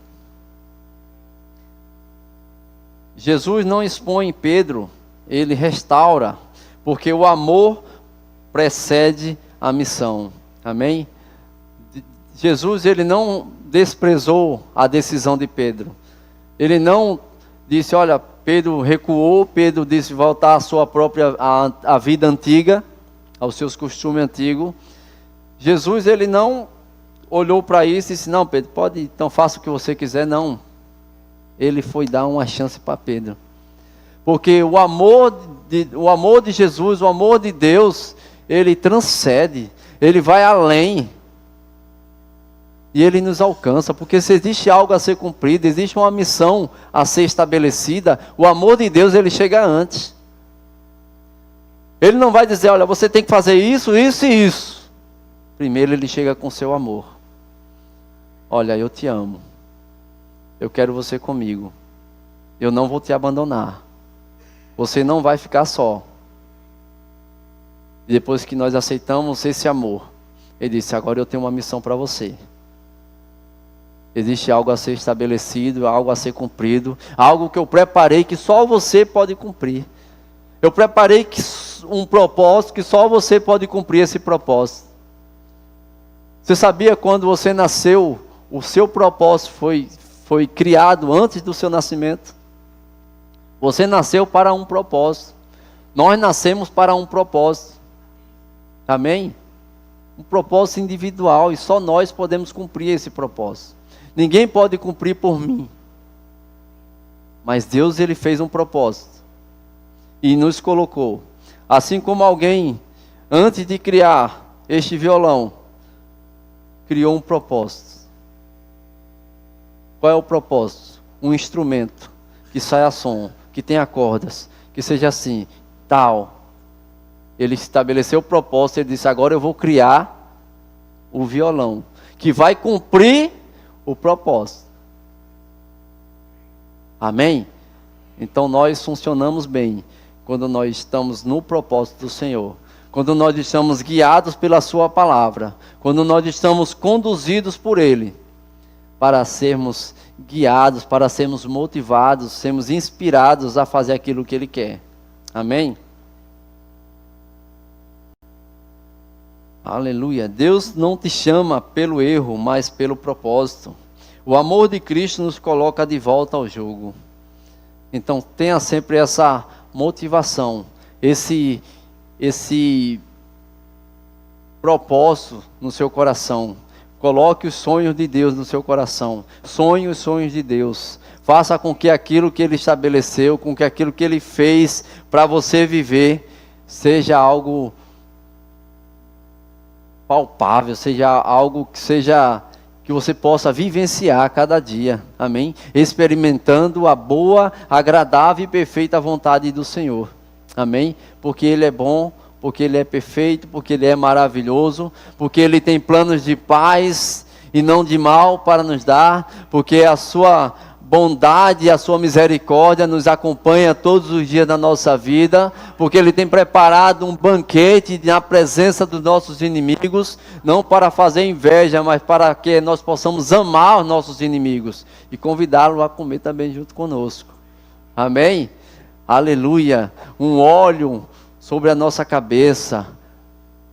[SPEAKER 1] Jesus não expõe Pedro, Ele restaura, porque o amor precede a missão. Amém? Jesus, Ele não desprezou a decisão de Pedro. Ele não disse, olha, Pedro recuou, Pedro disse voltar à sua própria a vida antiga, aos seus costumes antigos. Jesus, Ele não olhou para isso e disse, não, Pedro, pode, então faça o que você quiser. Não. Ele foi dar uma chance para Pedro. Porque o amor de Jesus, o amor de Deus, Ele transcende, Ele vai além. E Ele nos alcança, porque se existe algo a ser cumprido, existe uma missão a ser estabelecida, o amor de Deus, Ele chega antes. Ele não vai dizer, olha, você tem que fazer isso, isso e isso. Primeiro Ele chega com seu amor. Olha, eu te amo. Eu quero você comigo. Eu não vou te abandonar. Você não vai ficar só. E depois que nós aceitamos esse amor, Ele disse, agora eu tenho uma missão para você. Existe algo a ser estabelecido, algo a ser cumprido, algo que eu preparei que só você pode cumprir. Eu preparei um propósito que só você pode cumprir esse propósito. Você sabia quando você nasceu, o seu propósito foi criado antes do seu nascimento? Você nasceu para um propósito. Nós nascemos para um propósito. Amém? Um propósito individual e só nós podemos cumprir esse propósito. Ninguém pode cumprir por mim. Mas Deus, Ele fez um propósito. E nos colocou. Assim como alguém, antes de criar este violão, criou um propósito. Qual é o propósito? Um instrumento que saia som, que tenha cordas, que seja assim, tal. Ele estabeleceu o propósito, ele disse, agora eu vou criar o violão, que vai cumprir o propósito. Amém? Então nós funcionamos bem quando nós estamos no propósito do Senhor. Quando nós estamos guiados pela sua palavra. Quando nós estamos conduzidos por Ele. Para sermos guiados, para sermos motivados, sermos inspirados a fazer aquilo que Ele quer. Amém? Aleluia. Deus não te chama pelo erro, mas pelo propósito. O amor de Cristo nos coloca de volta ao jogo. Então tenha sempre essa motivação, esse propósito no seu coração. Coloque os sonhos de Deus no seu coração. Sonhe os sonhos de Deus. Faça com que aquilo que Ele estabeleceu, com que aquilo que Ele fez para você viver, seja algo palpável, seja algo que você possa vivenciar cada dia, amém? Experimentando a boa, agradável e perfeita vontade do Senhor, amém? Porque Ele é bom, porque Ele é perfeito, porque Ele é maravilhoso, porque Ele tem planos de paz e não de mal para nos dar, porque a sua bondade e a sua misericórdia nos acompanha todos os dias da nossa vida, porque Ele tem preparado um banquete na presença dos nossos inimigos, não para fazer inveja, mas para que nós possamos amar os nossos inimigos e convidá-los a comer também junto conosco. Amém? Aleluia! Um óleo sobre a nossa cabeça,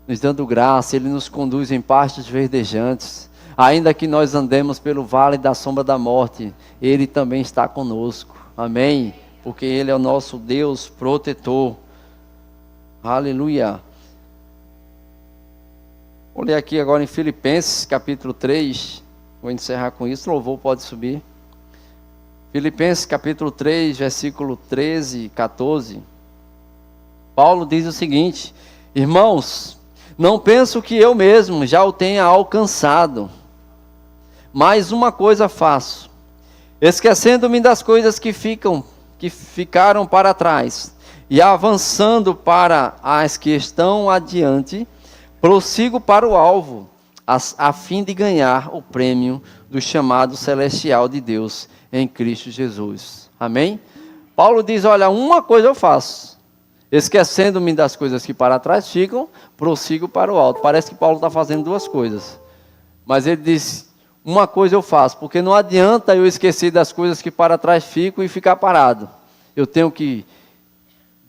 [SPEAKER 1] nos dando graça. Ele nos conduz em pastos verdejantes. Ainda que nós andemos pelo vale da sombra da morte, Ele também está conosco. Amém? Porque Ele é o nosso Deus protetor. Aleluia. Vou ler aqui agora em Filipenses capítulo 3. Vou encerrar com isso. O louvor pode subir. Filipenses capítulo 3, versículo 13 e 14. Paulo diz o seguinte: irmãos, não penso que eu mesmo já o tenha alcançado. Mas uma coisa faço, esquecendo-me das coisas que ficaram para trás, e avançando para as que estão adiante, prossigo para o alvo, a fim de ganhar o prêmio do chamado celestial de Deus em Cristo Jesus. Amém? Paulo diz, olha, uma coisa eu faço, esquecendo-me das coisas que para trás ficam, prossigo para o alto. Parece que Paulo está fazendo duas coisas, mas ele diz, uma coisa eu faço, porque não adianta eu esquecer das coisas que para trás ficam e ficar parado. Eu tenho que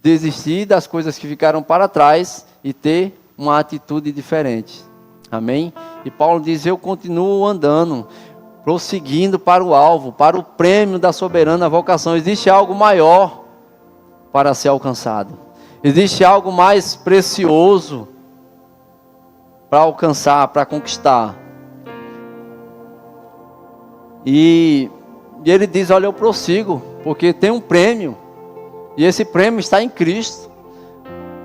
[SPEAKER 1] desistir das coisas que ficaram para trás e ter uma atitude diferente. Amém? E Paulo diz, eu continuo andando, prosseguindo para o alvo, para o prêmio da soberana vocação. Existe algo maior para ser alcançado. Existe algo mais precioso para alcançar, para conquistar. E ele diz, olha, eu prossigo, porque tem um prêmio, e esse prêmio está em Cristo.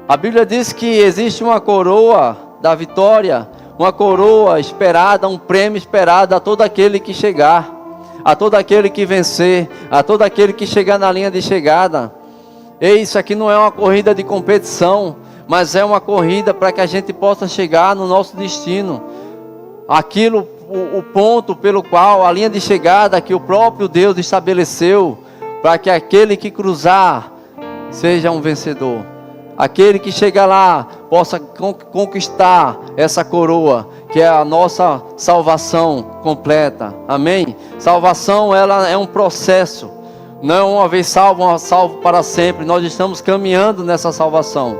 [SPEAKER 1] A Bíblia diz que existe uma coroa da vitória, uma coroa esperada, um prêmio esperado a todo aquele que chegar, a todo aquele que vencer, a todo aquele que chegar na linha de chegada. E isso aqui não é uma corrida de competição, mas é uma corrida para que a gente possa chegar no nosso destino. Aquilo, o ponto pelo qual, a linha de chegada que o próprio Deus estabeleceu, para que aquele que cruzar seja um vencedor. Aquele que chegar lá possa conquistar essa coroa, que é a nossa salvação completa. Amém? Salvação, ela é um processo. Não é uma vez salvo, salvo para sempre. Nós estamos caminhando nessa salvação.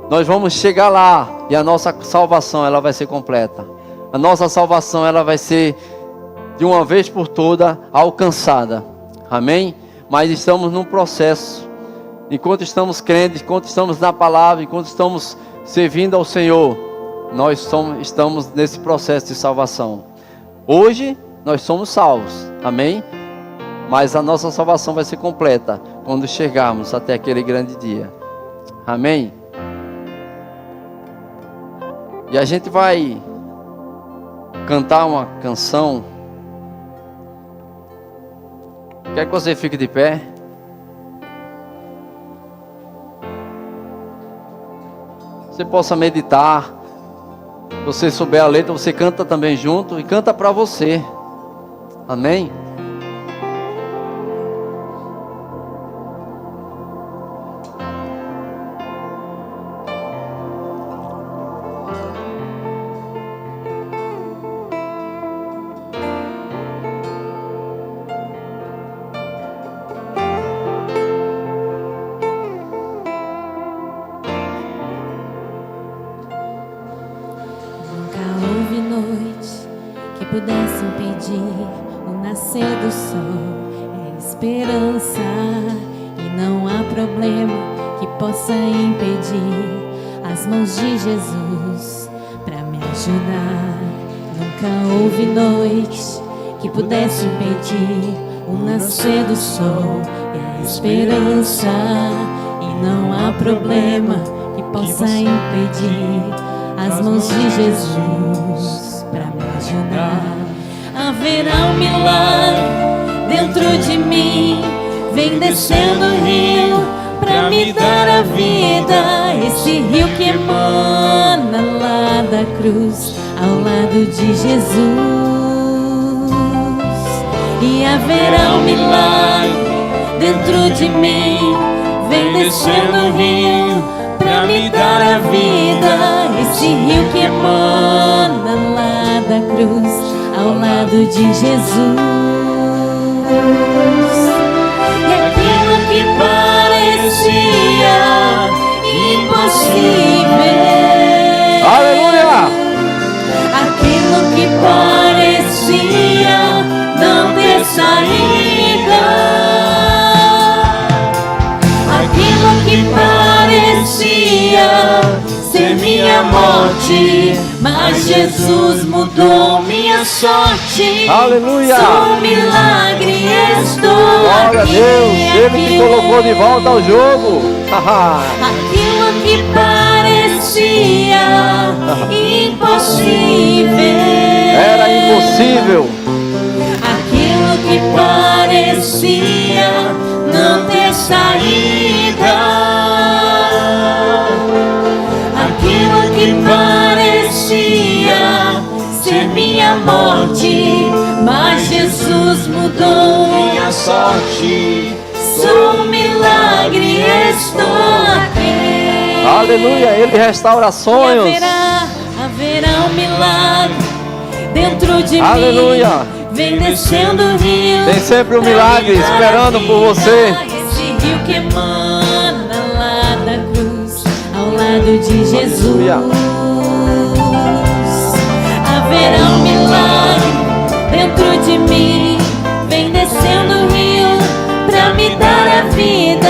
[SPEAKER 1] Nós vamos chegar lá e a nossa salvação, ela vai ser completa. A nossa salvação, ela vai ser de uma vez por toda alcançada. Amém? Mas estamos num processo. Enquanto estamos crentes, enquanto estamos na palavra, enquanto estamos servindo ao Senhor, nós estamos nesse processo de salvação. Hoje nós somos salvos. Amém? Mas a nossa salvação vai ser completa quando chegarmos até aquele grande dia. Amém? E a gente vai cantar uma canção. Quer que você fique de pé? Você possa meditar. Se você souber a letra, você canta também junto e canta para você. Amém?
[SPEAKER 6] Pudesse impedir o nascer do sol, é esperança, e não há problema que possa impedir as mãos de Jesus para me ajudar. Nunca houve noite que pudesse impedir o nascer do sol, é esperança, e não há problema que possa impedir as mãos de Jesus para me ajudar. Haverá um milagre dentro de mim, vem descendo o rio pra me dar a vida. Esse rio que emana lá da cruz, ao lado de Jesus. E haverá um milagre dentro de mim, vem descendo o rio pra me dar a vida. Esse rio que emana lá da cruz, ao lado de Jesus. E aquilo que parecia impossível,
[SPEAKER 1] Aleluia!
[SPEAKER 6] aquilo que parecia não ter saída, aquilo que parecia ser minha morte, mas Jesus mudou minha sorte.
[SPEAKER 1] Aleluia!
[SPEAKER 6] Sou um milagre, estou
[SPEAKER 1] Glória a
[SPEAKER 6] aqui.
[SPEAKER 1] Deus! Ele te colocou de volta ao jogo.
[SPEAKER 6] Aquilo que parecia impossível,
[SPEAKER 1] Era impossível.
[SPEAKER 6] aquilo que parecia não ter saída, aquilo que parecia ser minha morte, mas Jesus mudou minha sorte. Sou um milagre, estou aqui.
[SPEAKER 1] Aleluia! Ele restaura sonhos.
[SPEAKER 6] Haverá um milagre dentro de
[SPEAKER 1] Aleluia!
[SPEAKER 6] mim. Vem descendo o rio.
[SPEAKER 1] Tem sempre um milagre esperando por você.
[SPEAKER 6] Esse rio que emana lá da cruz, ao lado de Jesus.
[SPEAKER 1] Aleluia.
[SPEAKER 6] Haverá um milagre dentro de mim. Vem descendo o rio pra me dar a vida.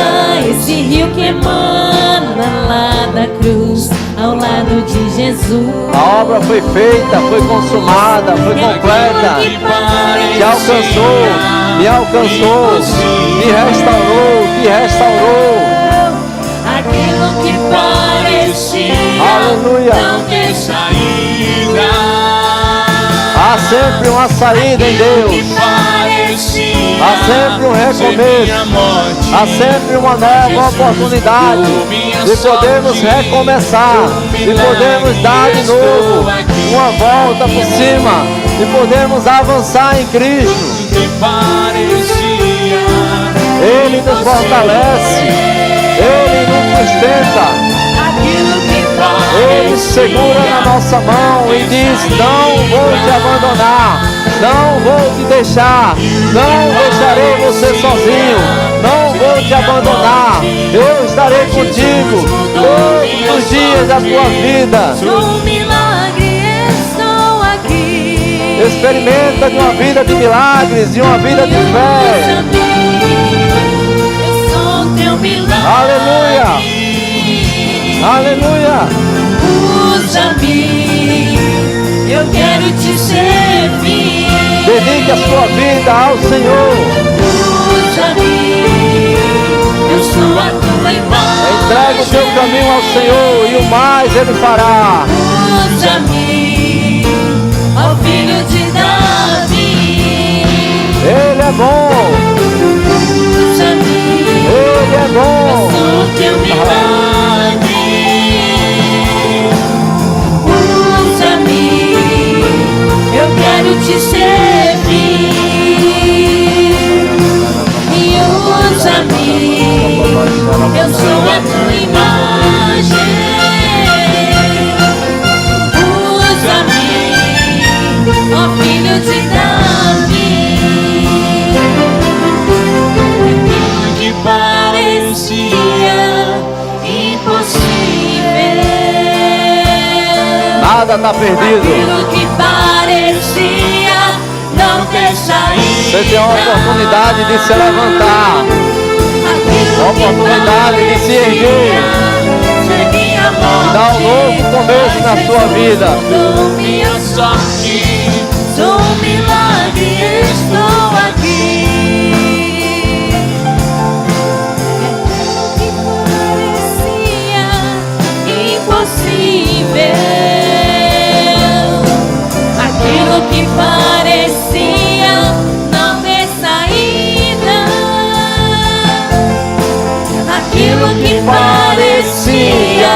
[SPEAKER 6] Esse rio que emana lá da cruz, ao lado de Jesus.
[SPEAKER 1] A obra foi feita, foi consumada, foi completa. Te alcançou, me alcançou, me restaurou, te restaurou.
[SPEAKER 6] Aquilo que parecia
[SPEAKER 1] Aleluia.
[SPEAKER 6] não ter saída,
[SPEAKER 1] Há sempre uma saída em Deus. Há sempre um recomeço. Há sempre uma nova oportunidade de podermos recomeçar, de podermos dar de novo uma volta por cima, de podermos avançar em Cristo. Ele nos fortalece, Ele nos sustenta, Ele segura na nossa mão e diz: não vou te abandonar, não vou te deixar, não deixarei você sozinho, não vou te abandonar, eu estarei contigo todos os dias da tua vida.
[SPEAKER 6] Um milagre, estou aqui.
[SPEAKER 1] Experimenta de uma vida de milagres, de uma vida de fé.
[SPEAKER 6] Eu sou teu milagre.
[SPEAKER 1] Aleluia. Aleluia.
[SPEAKER 6] Usa-me, eu quero te servir.
[SPEAKER 1] Dedique a sua vida ao Senhor.
[SPEAKER 6] Usa-me, eu sou a tua imagem.
[SPEAKER 1] Entrega o teu caminho ao Senhor e o mais Ele fará.
[SPEAKER 6] Usa-me, ó filho de Davi.
[SPEAKER 1] Ele é bom.
[SPEAKER 6] Usa-me,
[SPEAKER 1] Ele é
[SPEAKER 6] eu
[SPEAKER 1] bom.
[SPEAKER 6] sou teu milagre. Usa-me, eu quero te servir. E usa-me, eu sou a tua imagem. Usa-me, ó filho de Davi. Aquilo que parecia impossível,
[SPEAKER 1] Nada está perdido.
[SPEAKER 6] aquilo que parecia não ter saída,
[SPEAKER 1] Você tem a oportunidade de se levantar, a oportunidade de se erguer, dar um novo começo na sua vida.
[SPEAKER 6] Sou minha sorte, sou um milagre, estou aqui. Aquilo que parecia não ter saída, aquilo que parecia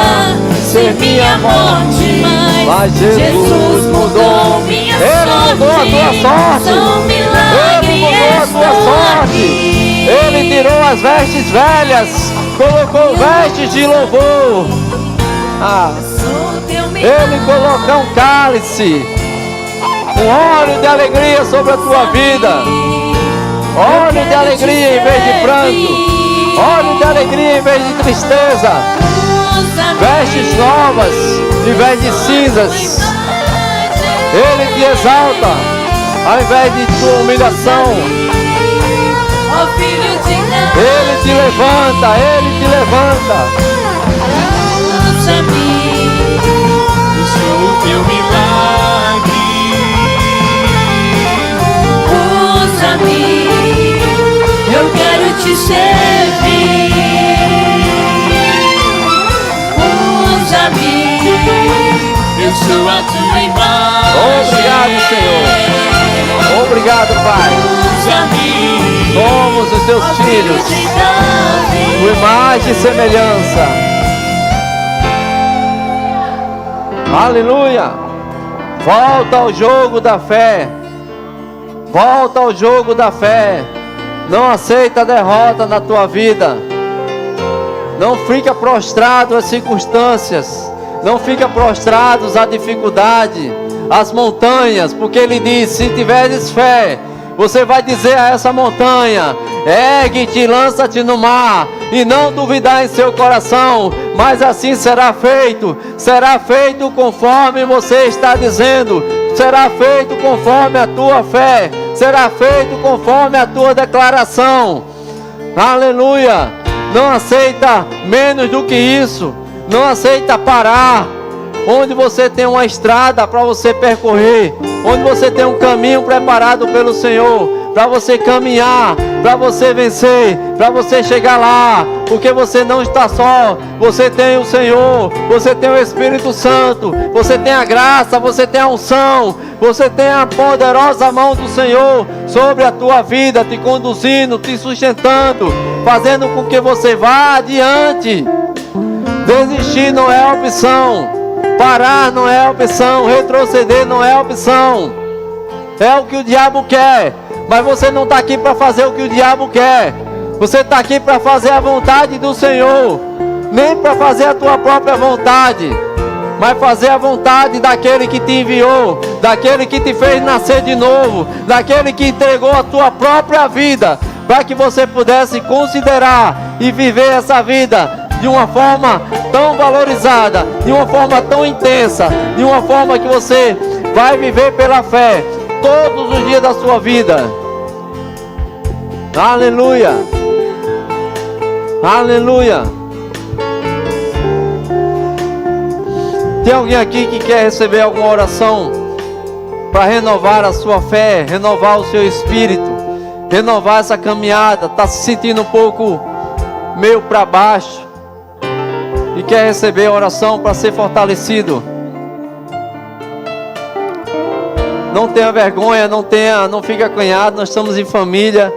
[SPEAKER 6] ser minha morte, mas Jesus mudou minha sorte.
[SPEAKER 1] Ele mudou a tua sorte.
[SPEAKER 6] Sou um milagre,
[SPEAKER 1] Ele mudou a tua
[SPEAKER 6] estou
[SPEAKER 1] sorte.
[SPEAKER 6] aqui.
[SPEAKER 1] Ele tirou as vestes velhas, colocou vestes de louvor.
[SPEAKER 6] Sou teu milagre.
[SPEAKER 1] Ele colocou um cálice, um óleo de alegria sobre a tua vida. Óleo de alegria em vez de pranto. Óleo de alegria em vez de tristeza. Vestes novas em vez de cinzas. Ele te exalta ao invés de tua humilhação. Ele te levanta, Ele te levanta.
[SPEAKER 6] Usa-me,
[SPEAKER 2] Eu sou o teu milagre.
[SPEAKER 6] usa-me, eu quero te servir. Usa-me,
[SPEAKER 2] Eu sou a tua imagem.
[SPEAKER 1] Obrigado, Senhor. Obrigado, Pai.
[SPEAKER 2] Usa-me.
[SPEAKER 1] Somos os teus filhos, tua imagem e semelhança. Aleluia. Volta ao jogo da fé. Volta ao jogo da fé. Não aceita a derrota na tua vida. Não fica prostrado às circunstâncias. Não fica prostrado à dificuldade, às montanhas, porque Ele diz: se tiveres fé, você vai dizer a essa montanha: ergue-te e lança-te no mar, e não duvidar em seu coração, mas assim será feito conforme você está dizendo, será feito conforme a tua fé, será feito conforme a tua declaração. Aleluia. Não aceita menos do que isso, não aceita parar. Onde você tem uma estrada para você percorrer, onde você tem um caminho preparado pelo Senhor, para você caminhar, para você vencer, para você chegar lá, porque você não está só, você tem o Senhor, você tem o Espírito Santo, você tem a graça, você tem a unção, você tem a poderosa mão do Senhor sobre a tua vida, te conduzindo, te sustentando, fazendo com que você vá adiante. Desistir não é opção. Parar não é opção, retroceder não é opção. É o que o diabo quer, mas você não está aqui para fazer o que o diabo quer. Você está aqui para fazer a vontade do Senhor, nem para fazer a tua própria vontade. mas fazer a vontade daquele que te enviou, daquele que te fez nascer de novo, daquele que entregou a tua própria vida, para que você pudesse considerar e viver essa vida de uma forma tão valorizada, de uma forma tão intensa, de uma forma que você vai viver pela fé todos os dias da sua vida. Aleluia! Aleluia! Tem alguém aqui que quer receber alguma oração para renovar a sua fé, renovar o seu espírito, renovar essa caminhada? Está se sentindo um pouco meio para baixo e quer receber a oração para ser fortalecido? Não tenha vergonha, não fique acanhado, nós estamos em família.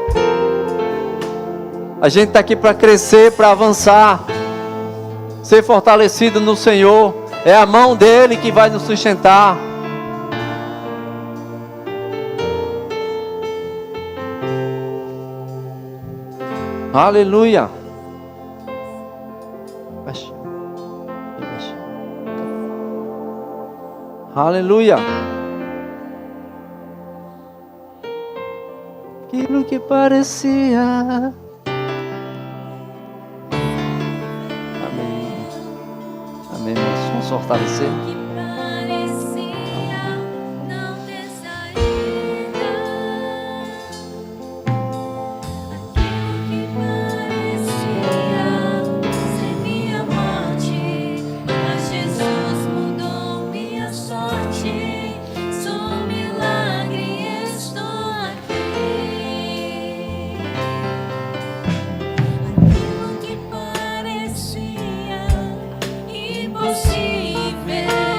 [SPEAKER 1] A gente está aqui para crescer, para avançar, ser fortalecido no Senhor. É a mão dele que vai nos sustentar. Aleluia. Aleluia. Aquilo que parecia. Amém. Amém, irmãos. Vamos fortalecer.
[SPEAKER 6] Impossível.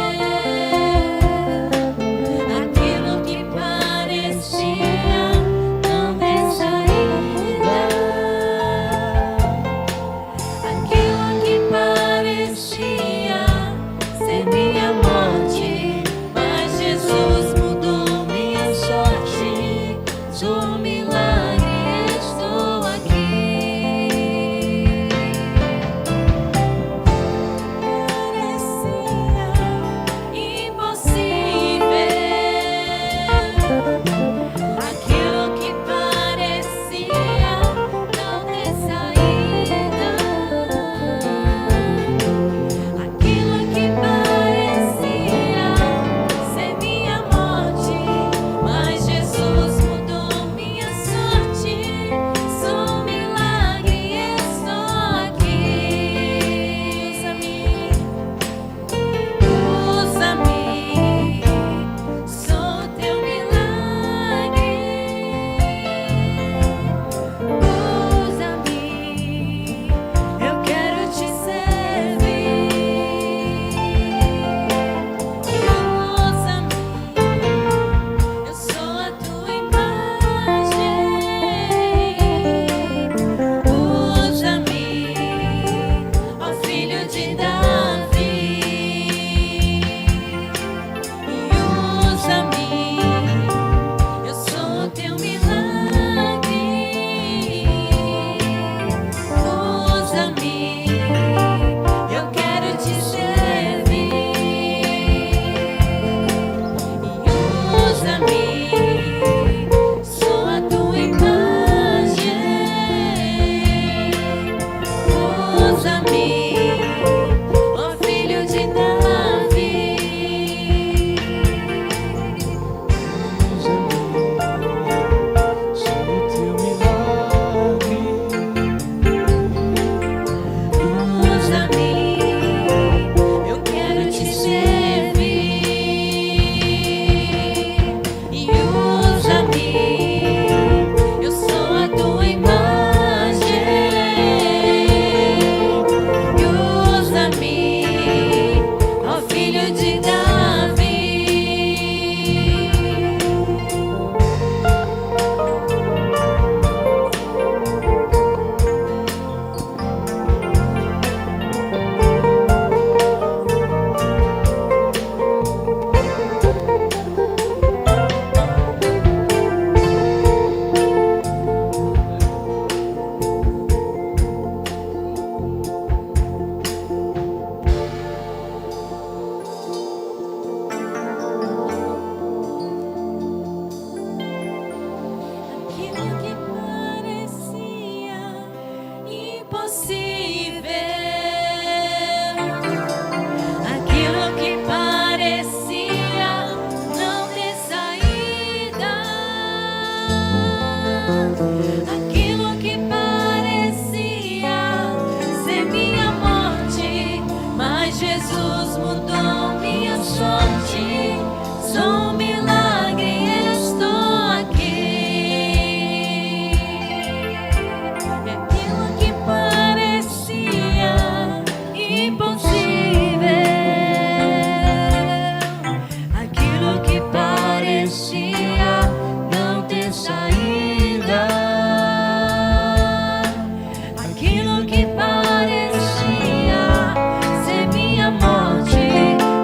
[SPEAKER 6] mudou minha sorte. Sou um milagre, estou aqui. E aquilo que parecia impossível, aquilo que parecia não ter saída, aquilo que parecia ser minha morte,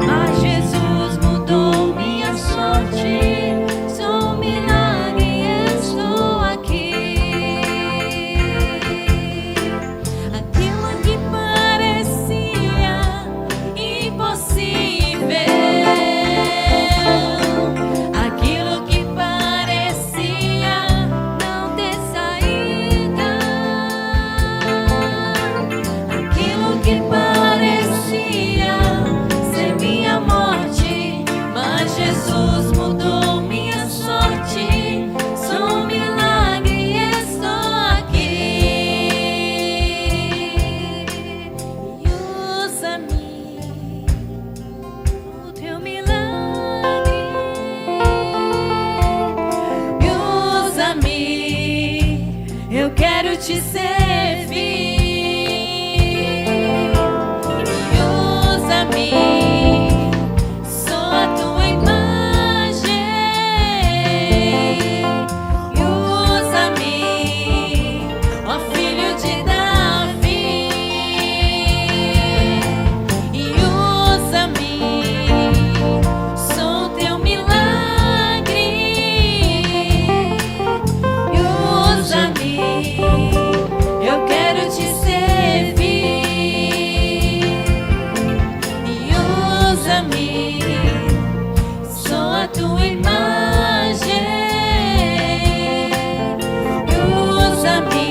[SPEAKER 6] mas Jesus mudou minha sorte. Sou um milagre, estou aqui. Aquilo que parecia impossível, aquilo que parecia não ter saída, aquilo que parecia ser minha morte, mas Jesus mudou minha sorte. Sou um milagre, estou aqui. E usa-me, o teu milagre. E usa-me, eu quero te servir. E usa-me, sou a tua imagem. E usa-me, ó filho de Davi. E usa-me, sou teu milagre. E usa-me, eu quero te servir. E usa-me, sou a tua imagem. E usa-me,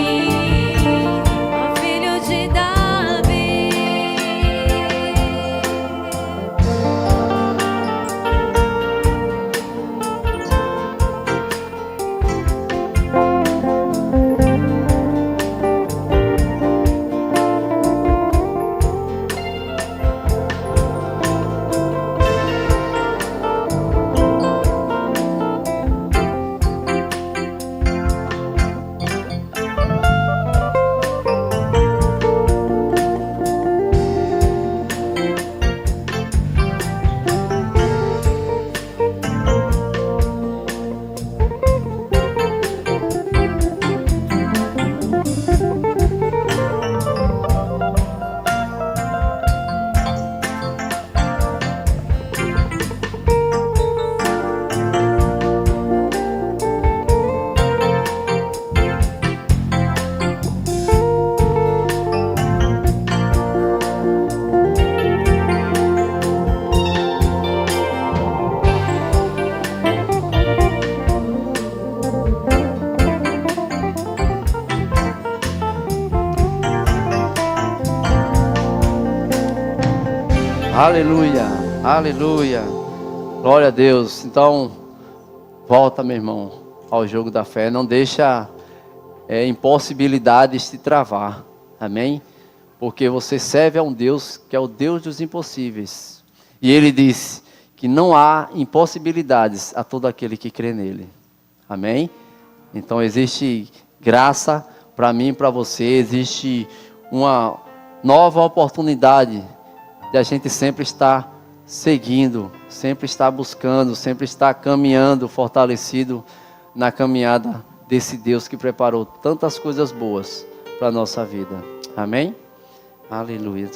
[SPEAKER 6] ó filho de Davi.
[SPEAKER 1] Aleluia, aleluia. Glória a Deus. Então, volta, meu irmão, ao jogo da fé. Não deixa impossibilidades te travar. Amém? Porque você serve a um Deus que é o Deus dos impossíveis. E Ele diz que não há impossibilidades a todo aquele que crê nele. Amém? Então existe graça para mim e para você. Existe uma nova oportunidade de a gente sempre estar seguindo, sempre estar buscando, sempre estar caminhando, fortalecido na caminhada desse Deus que preparou tantas coisas boas para a nossa vida. Amém? Aleluia.